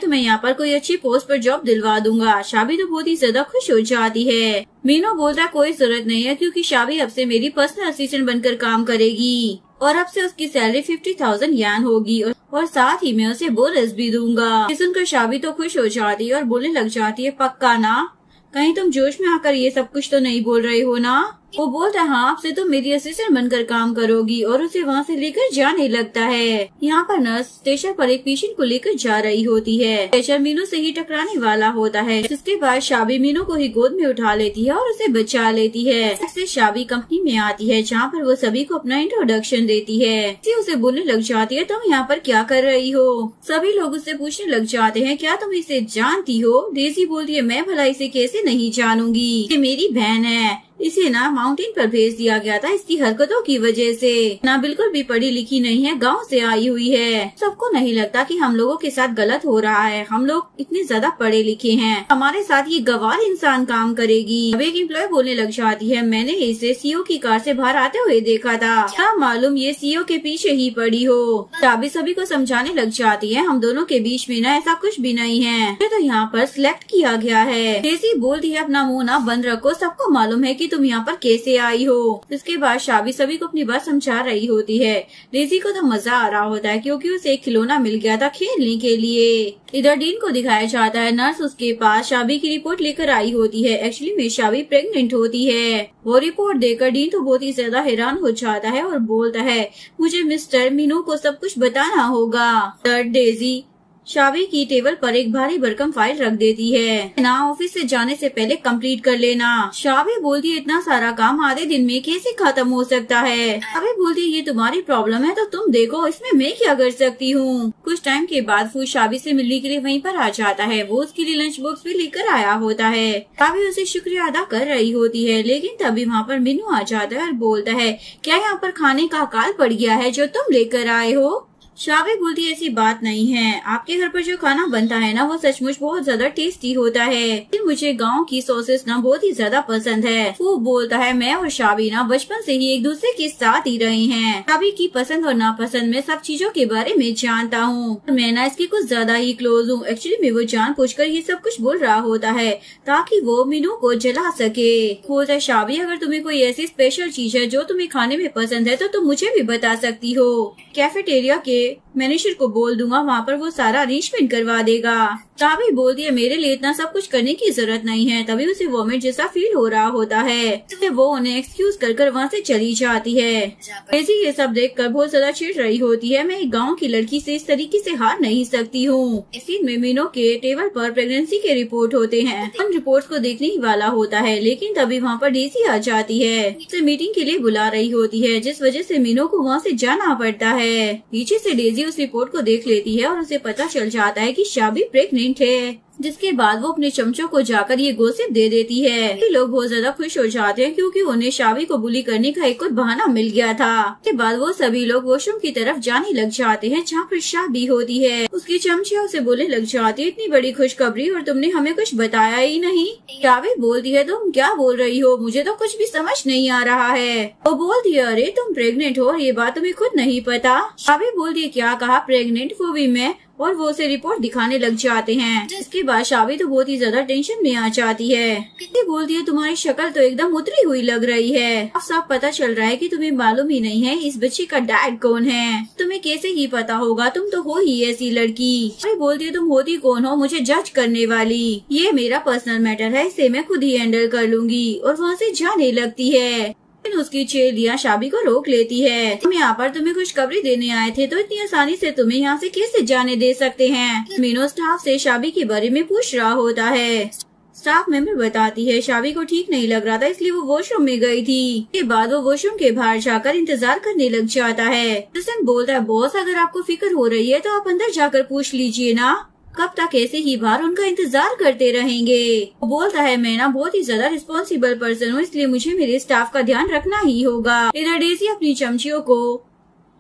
तुम्हें यहाँ पर कोई अच्छी पोस्ट पर जॉब दिलवा दूंगा। शाबी तो बहुत ही ज्यादा खुश हो जाती है। मीनू बोलता है कोई जरूरत नहीं है क्योंकि शाबी अब से मेरी पर्सनल असिस्टेंट बनकर काम करेगी। और अब से उसकी सैलरी 50,000 यान होगी और साथ ही मैं उसे बोनस भी दूंगा। ये सुनकर शाबी तो खुश हो जाती है और बोलने लग जाती है, पक्का ना? कहीं तुम जोश में आकर ये सब कुछ तो नहीं बोल रहे हो ना? वो बोलता है, हाँ, आपसे तो मेरी असिस्टेंट बनकर काम करोगी, और उसे वहाँ से लेकर जाने लगता है। यहाँ पर नर्स स्टेशन पर एक पेशेंट को लेकर जा रही होती है। स्टेशन मीनू से ही टकराने वाला होता है, जिसके बाद शाबी मीनू को ही गोद में उठा लेती है और उसे बचा लेती है। इससे शाबी कंपनी में आती है, जहाँ पर वो सभी को अपना इंट्रोडक्शन देती है। उसे बोलने लग जाती है, तुम यहाँ पर क्या कर रही हो? सभी लोग उससे पूछने लग जाते हैं, क्या तुम इसे जानती हो? डेजी बोलती है, मैं भला इसे कैसे नहीं जानूंगी, ये मेरी बहन है। इसे ना माउंटेन पर भेज दिया गया था इसकी हरकतों की वजह से। ना बिल्कुल भी पढ़ी लिखी नहीं है, गांव से आई हुई है। सबको नहीं लगता कि हम लोगों के साथ गलत हो रहा है, हम लोग इतने ज्यादा पढ़े लिखे हैं, हमारे साथ ये गवार इंसान काम करेगी। अब एक एम्प्लॉय बोलने लग जाती है, मैंने इसे सीईओ की कार से बाहर आते हुए देखा था, क्या मालूम ये सीईओ के पीछे ही पड़ी हो। शाबी सभी को समझाने लग जाती है, हम दोनों के बीच में ना ऐसा कुछ भी नहीं है, ये तो यहाँ पर सिलेक्ट किया गया है। डेजी बोलती है, अपना मुँह ना बंद रखो, सबको मालूम है कि तुम यहाँ पर कैसे आई हो। इसके बाद शाबी सभी को अपनी बात समझा रही होती है। डेजी को तो मजा आ रहा होता है, क्योंकि उसे एक खिलौना मिल गया था खेलने के लिए। इधर डीन को दिखाया जाता है, नर्स उसके पास शाबी की रिपोर्ट लेकर आई होती है। एक्चुअली में शाबी प्रेग्नेंट होती है। वो रिपोर्ट देखकर डीन तो बहुत ही ज्यादा हैरान हो जाता है और बोलता है, मुझे मिस्टर मीनू को सब कुछ बताना होगा। डेजी शाबी की टेबल पर एक भारी भरकम फाइल रख देती है, ना ऑफिस से जाने से पहले कंप्लीट कर लेना। शाबी बोलती है, इतना सारा काम आधे दिन में कैसे खत्म हो सकता है? शाबी बोलती है, ये तुम्हारी प्रॉब्लम है तो तुम देखो, इसमें मैं क्या कर सकती हूँ। कुछ टाइम के बाद फूड शाबी से मिलने के लिए वहीं पर आ जाता है। वो उसके लिए लंच बॉक्स भी लेकर आया होता है। शाबी उसे शुक्रिया अदा कर रही होती है, लेकिन तभी वहाँ पर मीनू आ जाता है और बोलता है, क्या यहाँ पर खाने का अकाल पड़ गया है जो तुम लेकर आए हो? शाबी बोलती है, ऐसी बात नहीं है, आपके घर पर जो खाना बनता है ना वो सचमुच बहुत ज्यादा टेस्टी होता है। मुझे गांव की सॉसेस ना बहुत ही ज्यादा पसंद है। वो बोलता है, मैं और शाबी ना बचपन से ही एक दूसरे के साथ ही रहे हैं। शाबी की पसंद और नापसंद में सब चीजों के बारे में जानता हूँ। मैं ना इसकी कुछ ज्यादा ही क्लोज हूँ। एक्चुअली में वो जानबूझकर ये सब कुछ बोल रहा होता है ताकि वो मीनू को जला सके। बोलता है, शाबी अगर तुम्हें कोई ऐसी स्पेशल चीज है जो तुम्हें खाने में पसंद है तो तुम मुझे भी बता सकती हो। कैफेटेरिया के मैनेजर को बोल दूंगा, वहाँ पर वो सारा अरेंजमेंट करवा देगा। शाबी बोलती है, मेरे लिए इतना सब कुछ करने की जरूरत नहीं है। तभी उसे वॉमिट जैसा फील हो रहा होता है, तो वो उन्हें एक्सक्यूज कर वहाँ से चली जाती है। डेजी ये सब देखकर बहुत ज्यादा चिढ़ रही होती है, मैं एक गाँव की लड़की से इस तरीके से हार नहीं सकती हूँ। इसी में मीनू के टेबल पर प्रेगनेंसी के रिपोर्ट होते हैं। उन रिपोर्ट को देखने ही वाला होता है, लेकिन तभी वहाँ पर डेजी आ जाती है, उसे मीटिंग के लिए बुला रही होती है, जिस वजह से मीनू को वहाँ से जाना पड़ता है। पीछे से डेजी उस रिपोर्ट को देख लेती है और उसे पता चल जाता है कि शाबी प्रेग्नेंट है, जिसके बाद वो अपने चमचों को जाकर ये गोसिप दे देती है। लोग बहुत ज्यादा खुश हो जाते हैं क्योंकि उन्हें शाबी को बुली करने का एक और बहाना मिल गया था। उसके बाद वो सभी लोग वॉशरूम की तरफ जाने लग जाते हैं, जहाँ पर शाबी होती है। उसकी चमचिया उसे बोलने लग जाती है, इतनी बड़ी खुशखबरी और तुमने हमें कुछ बताया ही नहीं। शाबी बोलती है, तुम क्या बोल रही हो, मुझे तो कुछ भी समझ नहीं आ रहा है। वो बोलती है, अरे तुम प्रेग्नेंट हो, ये बात तुम्हें खुद नहीं पता। शाबी बोलती है, क्या कहा, प्रेग्नेंट, वो भी मैं? और वो उसे रिपोर्ट दिखाने लग जाते हैं। इसके बाद शाबी तो बहुत ही ज्यादा टेंशन में आ जाती है। कितनी बोलती है, तुम्हारी शक्ल तो एकदम उतरी हुई लग रही है। अब सब पता चल रहा है कि तुम्हें मालूम ही नहीं है इस बच्चे का डैड कौन है। तुम्हें कैसे ही पता होगा, तुम तो हो ही ऐसी लड़की। अरे बोलती है, तुम होती कौन हो मुझे जज करने वाली? ये मेरा पर्सनल मैटर है, इसे मैं खुद ही हैंडल कर लूंगी। और वहाँ से जाने लगती है। उसकी चेलियां शाबी को रोक लेती है। हम यहाँ पर तुम्हें खुशखबरी देने आए थे, तो इतनी आसानी से तुम्हें यहाँ से कैसे जाने दे सकते हैं? मीनू स्टाफ से शाबी के बारे में पूछ रहा होता है। स्टाफ मेंबर बताती है, शाबी को ठीक नहीं लग रहा था इसलिए वो वॉशरूम में गई थी। के बाद वो वॉशरूम के बाहर जाकर इंतजार करने लग जाता है। जसन बोलता है, बॉस अगर आपको फिक्र हो रही है तो आप अंदर जाकर पूछ लीजिए ना, कब तक ऐसे ही बाहर उनका इंतजार करते रहेंगे। वो बोलता है, मैं ना बहुत ही ज्यादा रिस्पॉन्सिबल पर्सन हूँ, इसलिए मुझे मेरे स्टाफ का ध्यान रखना ही होगा। इधर डेजी अपनी चमचियों को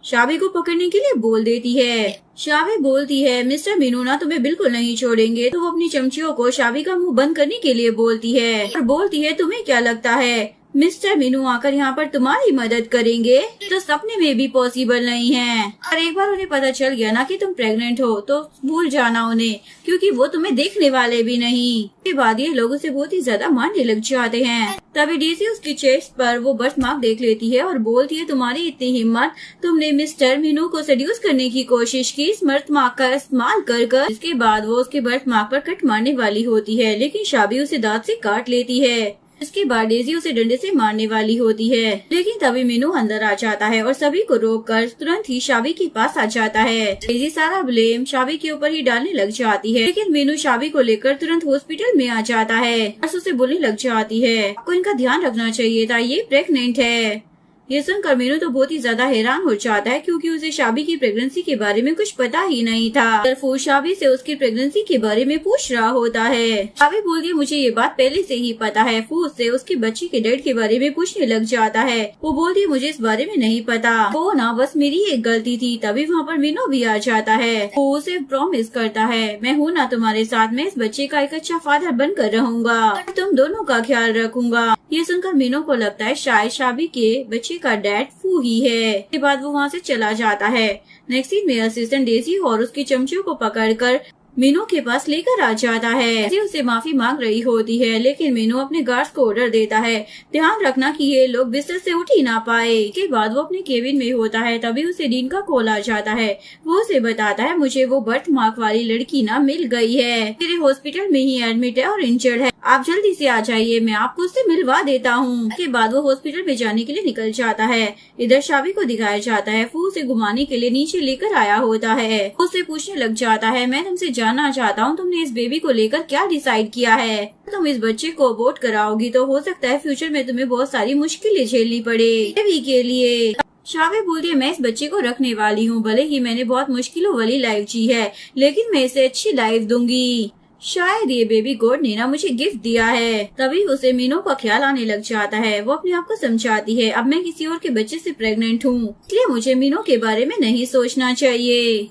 शाबी को पकड़ने के लिए बोल देती है। शाबी बोलती है, मिस्टर मीनू ना तुम्हें बिल्कुल नहीं छोड़ेंगे। तो वो अपनी चमचियों को शाबी का मुंह बंद करने के लिए बोलती है और बोलती है, तुम्हें क्या लगता है मिस्टर मीनू आकर यहाँ पर तुम्हारी मदद करेंगे तो सपने में भी पॉसिबल नहीं है। और एक बार उन्हें पता चल गया ना कि तुम प्रेग्नेंट हो तो भूल जाना उन्हें, क्योंकि वो तुम्हें देखने वाले भी नहीं। के बाद ये लोग उसे बहुत ही ज्यादा मारने लग जाते हैं। तभी डेज़ी उसकी चेस्ट पर वो बर्थ मार्क देख लेती है और बोलती है, तुम्हारी इतनी हिम्मत, तुमने मिस्टर मीनू को सेड्यूस करने की कोशिश की इस बर्थ मार्क का इस्तेमाल कर। इसके बाद वो उसके बर्थ मार्क पर कट मारने वाली होती है, लेकिन शाबी उसे दांत से काट लेती है। इसके बाद डेज़ी उसे डंडे से मारने वाली होती है, लेकिन तभी मीनू अंदर आ जाता है और सभी को रोककर तुरंत ही शाबी के पास आ जाता है। डेज़ी सारा ब्लेम शाबी के ऊपर ही डालने लग जाती है, लेकिन मीनू शाबी को लेकर तुरंत हॉस्पिटल में आ जाता है और उसे बोलने लग जाती है, आपको इनका ध्यान रखना चाहिए था, ये प्रेग्नेंट है। ये सुनकर मीनू तो बहुत ही ज्यादा हैरान हो जाता है, क्योंकि उसे शाबी की प्रेगनेंसी के बारे में कुछ पता ही नहीं था। फू शाबी से उसकी प्रेगनेंसी के बारे में पूछ रहा होता है। शाबी बोलती है, मुझे ये बात पहले से ही पता है। फू उससे उसके बच्चे के डेड के बारे में पूछने लग जाता है। वो बोलती है, मुझे इस बारे में नहीं पता, वो ना बस मेरी एक गलती थी। तभी वहाँ पर मीनू भी आ जाता है। वो उसे प्रॉमिस करता है, मैं हूँ ना तुम्हारे साथ, मैं इस बच्चे का एक अच्छा फादर बनकर रहूंगा, तुम दोनों का ख्याल रखूंगा। ये सुनकर मीनू को लगता है शायद शाबी के बच्चे का डैड फू ही है। के बाद वो वहाँ से चला जाता है। नेक्स्ट सीन में असिस्टेंट डेज़ी और उसके चमचों को पकड़कर मीनू के पास लेकर आ जाता है। डेज़ी उसे माफी मांग रही होती है, लेकिन मीनू अपने गार्ड्स को ऑर्डर देता है, ध्यान रखना कि ये लोग बिस्तर से उठ ही ना पाए। के बाद वो अपने केबिन में होता है। तभी उसे डीन का कॉल आ जाता है। वो उसे बताता है, मुझे वो बर्थ मार्क वाली लड़की ना मिल गई है, मेरे हॉस्पिटल में ही एडमिट है और इंजर्ड है, आप जल्दी से आ जाइए, मैं आपको उससे मिलवा देता हूँ। के बाद वो हॉस्पिटल में जाने के लिए निकल जाता है। इधर शाबी को दिखाया जाता है। फू उसे घुमाने के लिए नीचे लेकर आया होता है। उससे पूछने लग जाता है, मैं तुमसे जानना चाहता हूँ, तुमने इस बेबी को लेकर क्या डिसाइड किया है? तुम इस बच्चे को अबॉर्ट कराओगी तो हो सकता है फ्यूचर में तुम्हें बहुत सारी मुश्किलें झेलनी पड़े बेबी के लिए। शाबी बोलती है, मैं इस बच्चे को रखने वाली हूँ, भले ही मैंने बहुत मुश्किलों वाली लाइफ जी है, लेकिन मैं इसे अच्छी लाइफ दूंगी। शायद ये बेबी गॉड ने ना मुझे गिफ्ट दिया है। तभी उसे मीनू का ख्याल आने लग जाता है। वो अपने आप को समझाती है, अब मैं किसी और के बच्चे से प्रेग्नेंट हूँ, इसलिए मुझे मीनू के बारे में नहीं सोचना चाहिए।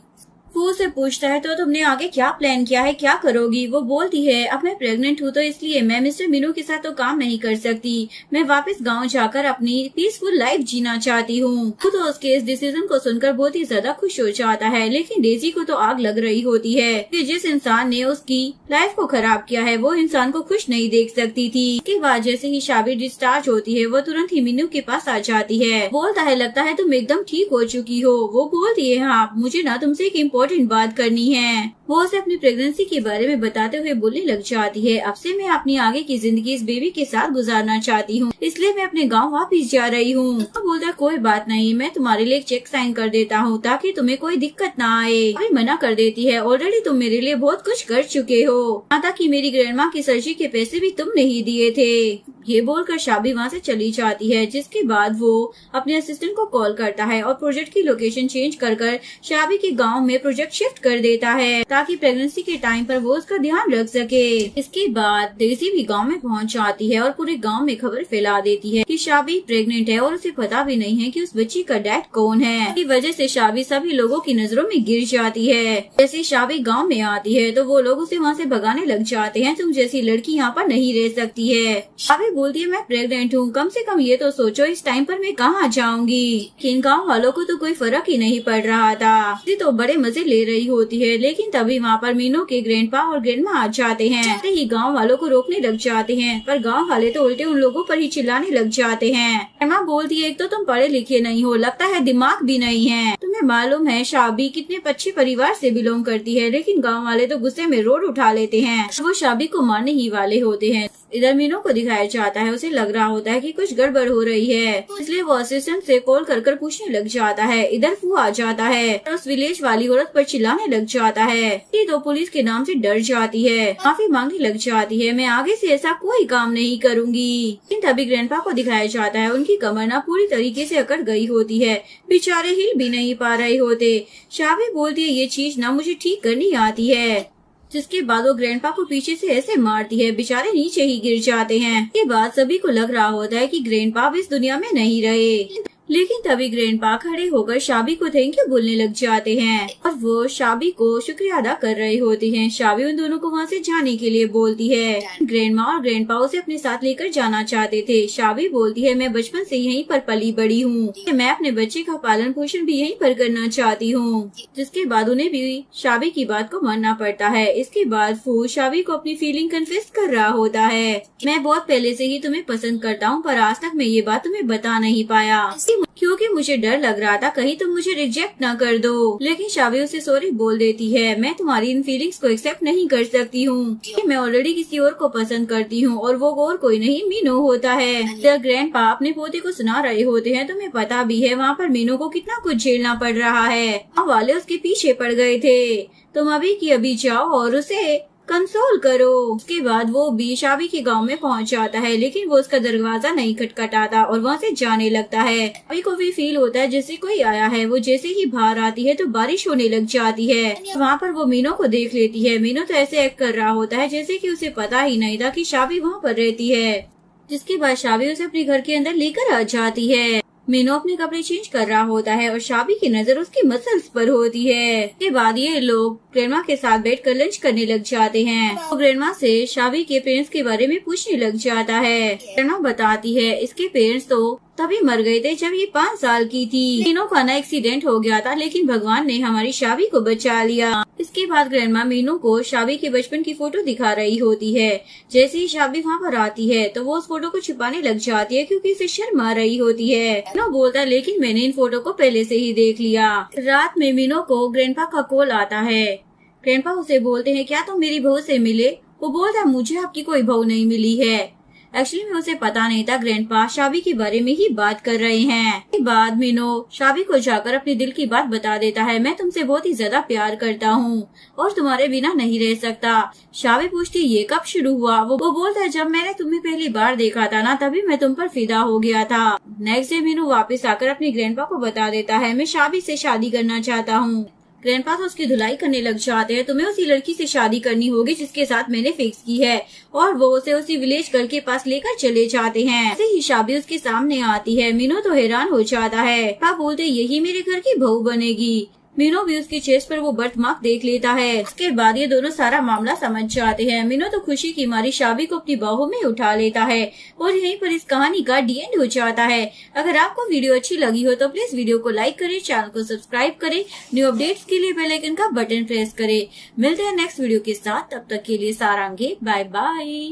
फू से पूछता है, तो तुमने आगे क्या प्लान किया है, क्या करोगी? वो बोलती है, अब मैं प्रेग्नेंट हूँ तो इसलिए मैं मिस्टर मीनू के साथ तो काम नहीं कर सकती, मैं वापस गांव जाकर अपनी पीसफुल लाइफ जीना चाहती हूँ। तो उसके इस डिसीजन को सुनकर बहुत ही ज्यादा खुश हो जाता है, लेकिन डेज़ी को तो आग लग रही होती है कि जिस इंसान ने उसकी लाइफ को खराब किया है वो इंसान को खुश नहीं देख सकती थी। इसके बाद जैसे ही शाबी डिस्चार्ज होती है, वो तुरंत ही मीनू के पास आ जाती है। बोलता है, लगता है तुम एकदम ठीक हो चुकी हो। वो बोलती है, हाँ, मुझे ना तुमसे एक इम्पोर्टेंट बात करनी है। वो उसे अपनी प्रेगनेंसी के बारे में बताते हुए बोलने लग जाती है, अब से मैं अपनी आगे की जिंदगी इस बेबी के साथ गुजारना चाहती हूँ, इसलिए मैं अपने गांव वापस जा रही हूँ। तो बोलता है, कोई बात नहीं, मैं तुम्हारे लिए एक चेक साइन कर देता हूँ ताकि तुम्हें कोई दिक्कत ना आए। अभी मना कर देती है, ऑलरेडी तुम मेरे लिए बहुत कुछ कर चुके हो, यहाँ तक कि मेरी ग्रैंडमा की सर्जरी के पैसे भी तुमने ही दिए थे। ये बोलकर शाबी वहाँ से चली जाती है, जिसके बाद वो अपने असिस्टेंट को कॉल करता है और प्रोजेक्ट की लोकेशन चेंज कर शाबी के गांव में प्रोजेक्ट शिफ्ट कर देता है ताकि प्रेगनेंसी के टाइम पर वो उसका ध्यान रख सके। इसके बाद डेज़ी भी गांव में पहुंच जाती है और पूरे गांव में खबर फैला देती है कि शाबी प्रेग्नेंट है और उसे पता भी नहीं है कि उस बच्ची का डैड कौन है। इसी वजह से शाबी सभी लोगों की नजरों में गिर जाती है। जैसे शाबी गाँव में आती है तो वो लोग उसे वहाँ से भगाने लग जाते हैं, तुम जैसी लड़की यहाँ पर नहीं रह सकती है। शाबी बोलती है, मैं प्रेग्नेंट हूँ, कम से कम ये तो सोचो इस टाइम पर मैं कहाँ जाऊंगी। इन गाँव वालों को तो कोई फर्क ही नहीं पड़ रहा था, तो बड़े मजे ले रही होती है। लेकिन तभी वहाँ पर मीनू के ग्रैंडपा और ग्रैंडमा आ जाते हैं। ही गांव वालों को रोकने लग जाते हैं, पर गांव वाले तो उल्टे उन लोगों पर ही चिल्लाने लग जाते हैं। ग्रैंडमा बोलती है, एक तो तुम पढ़े लिखे नहीं हो, लगता है दिमाग भी नहीं है, तुम्हें मालूम है शाबी कितने अच्छे परिवार से बिलोंग करती है, लेकिन गाँव वाले तो गुस्से में रोड उठा लेते हैं, वो शाबी को मारने ही वाले होते हैं। इधर मीनू को दिखाया जाता है, उसे लग रहा होता है कि कुछ गड़बड़ हो रही है, इसलिए वो असिस्टेंट से कॉल कर पूछने लग जाता है। इधर फू आ जाता है और उस विलेज वाली औरत पर चिल्लाने लग जाता है। ये तो पुलिस के नाम से डर जाती है, माफी मांगने लग जाती है, मैं आगे से ऐसा कोई काम नहीं करूंगी। लेकिन तभी ग्रैंडपा को दिखाया जाता है, उनकी कमर ना पूरी तरीके से अकड़ गई होती है, बेचारे हिल भी नहीं पा रहे होते। शाबी बोलती है, ये चीज ना मुझे ठीक करनी आती है, जिसके बाद वो ग्रैंडपा को पीछे से ऐसे मारती है, बेचारे नीचे ही गिर जाते हैं। के बाद सभी को लग रहा होता है कि ग्रैंडपा इस दुनिया में नहीं रहे, लेकिन तभी ग्रैंडपा खड़े होकर शाबी को थैंक यू बोलने लग जाते हैं और वो शाबी को शुक्रिया अदा कर रहे होते हैं। शाबी उन दोनों को वहाँ से जाने के लिए बोलती है। ग्रैंडमा और ग्रैंडपा उसे अपने साथ लेकर जाना चाहते थे। शाबी बोलती है, मैं बचपन से यहीं पर पली बड़ी हूँ, मैं अपने बच्चे का पालन पोषण भी यहीं पर करना चाहती हूँ। जिसके बाद उन्हें भी शाबी की बात को मानना पड़ता है। इसके बाद फू शाबी को अपनी फीलिंग कन्फेस कर रहा होता है। मैं बहुत पहले से ही तुम्हें पसंद करता हूँ, पर आज तक मैं ये बात तुम्हें बता नहीं पाया क्योंकि मुझे डर लग रहा था कहीं तुम मुझे रिजेक्ट न कर दो। लेकिन शाबी उसे सॉरी बोल देती है। मैं तुम्हारी इन फीलिंग्स को एक्सेप्ट नहीं कर सकती हूँ। मैं ऑलरेडी किसी और को पसंद करती हूँ और वो और कोई नहीं मीनू होता है। जब ग्रैंडपा अपने पोते को सुना रहे होते हैं, तुम्हें पता भी है वहाँ पर मीनू को कितना कुछ झेलना पड़ रहा है। अब वाले उसके पीछे पड़ गए थे। तुम अभी की अभी जाओ और उसे कंसोल करो। उसके बाद वो भी शाबी के गांव में पहुंच जाता है, लेकिन वो उसका दरवाजा नहीं खटखटाता और वहाँ से जाने लगता है। शाबी को भी फील होता है जैसे कोई आया है। वो जैसे ही बाहर आती है तो बारिश होने लग जाती है। वहाँ पर वो मीनू को देख लेती है। मीनू तो ऐसे एक्ट कर रहा होता है जैसे कि उसे पता ही नहीं था कि शाबी वहाँ पर रहती है। जिसके बाद शाबी उसे अपने घर के अंदर लेकर आ जाती है। मीनू अपने कपड़े चेंज कर रहा होता है और शाबी की नजर उसकी मसल्स पर होती है। इसके बाद ये लोग ग्रैंडमा के साथ बैठकर लंच करने लग जाते हैं। तो ग्रैंडमा से शाबी के पेरेंट्स के बारे में पूछने लग जाता है। ग्रैंडमा बताती है इसके पेरेंट्स तो तभी मर गए थे जब ये 5 साल की थी। मीनू का ना एक्सीडेंट हो गया था, लेकिन भगवान ने हमारी शाबी को बचा लिया। इसके बाद ग्रैंडमा मीनू को शाबी के बचपन की फोटो दिखा रही होती है। जैसे ही शाबी वहाँ पर आती है तो वो उस फोटो को छुपाने लग जाती है क्योंकि इसे शर्म आ रही होती है। मीनू बोलता है, लेकिन मैंने इन फोटो को पहले से ही देख लिया। रात में मीनू को ग्रैंडपा का कॉल आता है। ग्रैंडपा उसे बोलते हैं, क्या तुम मेरी बहू से मिले? वो बोलता, मुझे आपकी कोई बहू नहीं मिली है। एक्चुअली में उसे पता नहीं था ग्रैंडपा शाबी के बारे में ही बात कर रहे हैं। इसके बाद मीनू शाबी को जाकर अपने दिल की बात बता देता है। मैं तुमसे बहुत ही ज्यादा प्यार करता हूँ और तुम्हारे बिना नहीं रह सकता। शाबी पूछती, ये कब शुरू हुआ? वो बोलता है, जब मैंने तुम्हें पहली बार देखा था ना, तभी मैं तुम पर फिदा हो गया था। नेक्स्ट डे मीनू वापस आकर अपने ग्रैंडपा को बता देता है, मैं शाबी से शादी करना चाहता हूँ। ग्रैंडपा तो उसकी धुलाई करने लग जाते हैं। तुम्हें उसी लड़की से शादी करनी होगी जिसके साथ मैंने फिक्स की है, और वो उसे उसी विलेज गर्ल के पास लेकर चले जाते हैं। ऐसे ही शाबी उसके सामने आती है। मीनू तो हैरान हो जाता है। पापा बोलते, यही मेरे घर की बहू बनेगी। मीनू भी उसके चेस्ट पर वो बर्थ मार्क देख लेता है। उसके बाद ये दोनों सारा मामला समझ जाते हैं। मीनू तो खुशी की मारी शाबी को अपनी बाहों में उठा लेता है और यहीं पर इस कहानी का डी एंड हो जाता है। अगर आपको वीडियो अच्छी लगी हो तो प्लीज वीडियो को लाइक करें, चैनल को सब्सक्राइब करें, न्यू अपडेट्स के लिए बेल आइकन का बटन प्रेस करें। मिलते हैं नेक्स्ट वीडियो के साथ, तब तक के लिए सारांगे बाय बाय।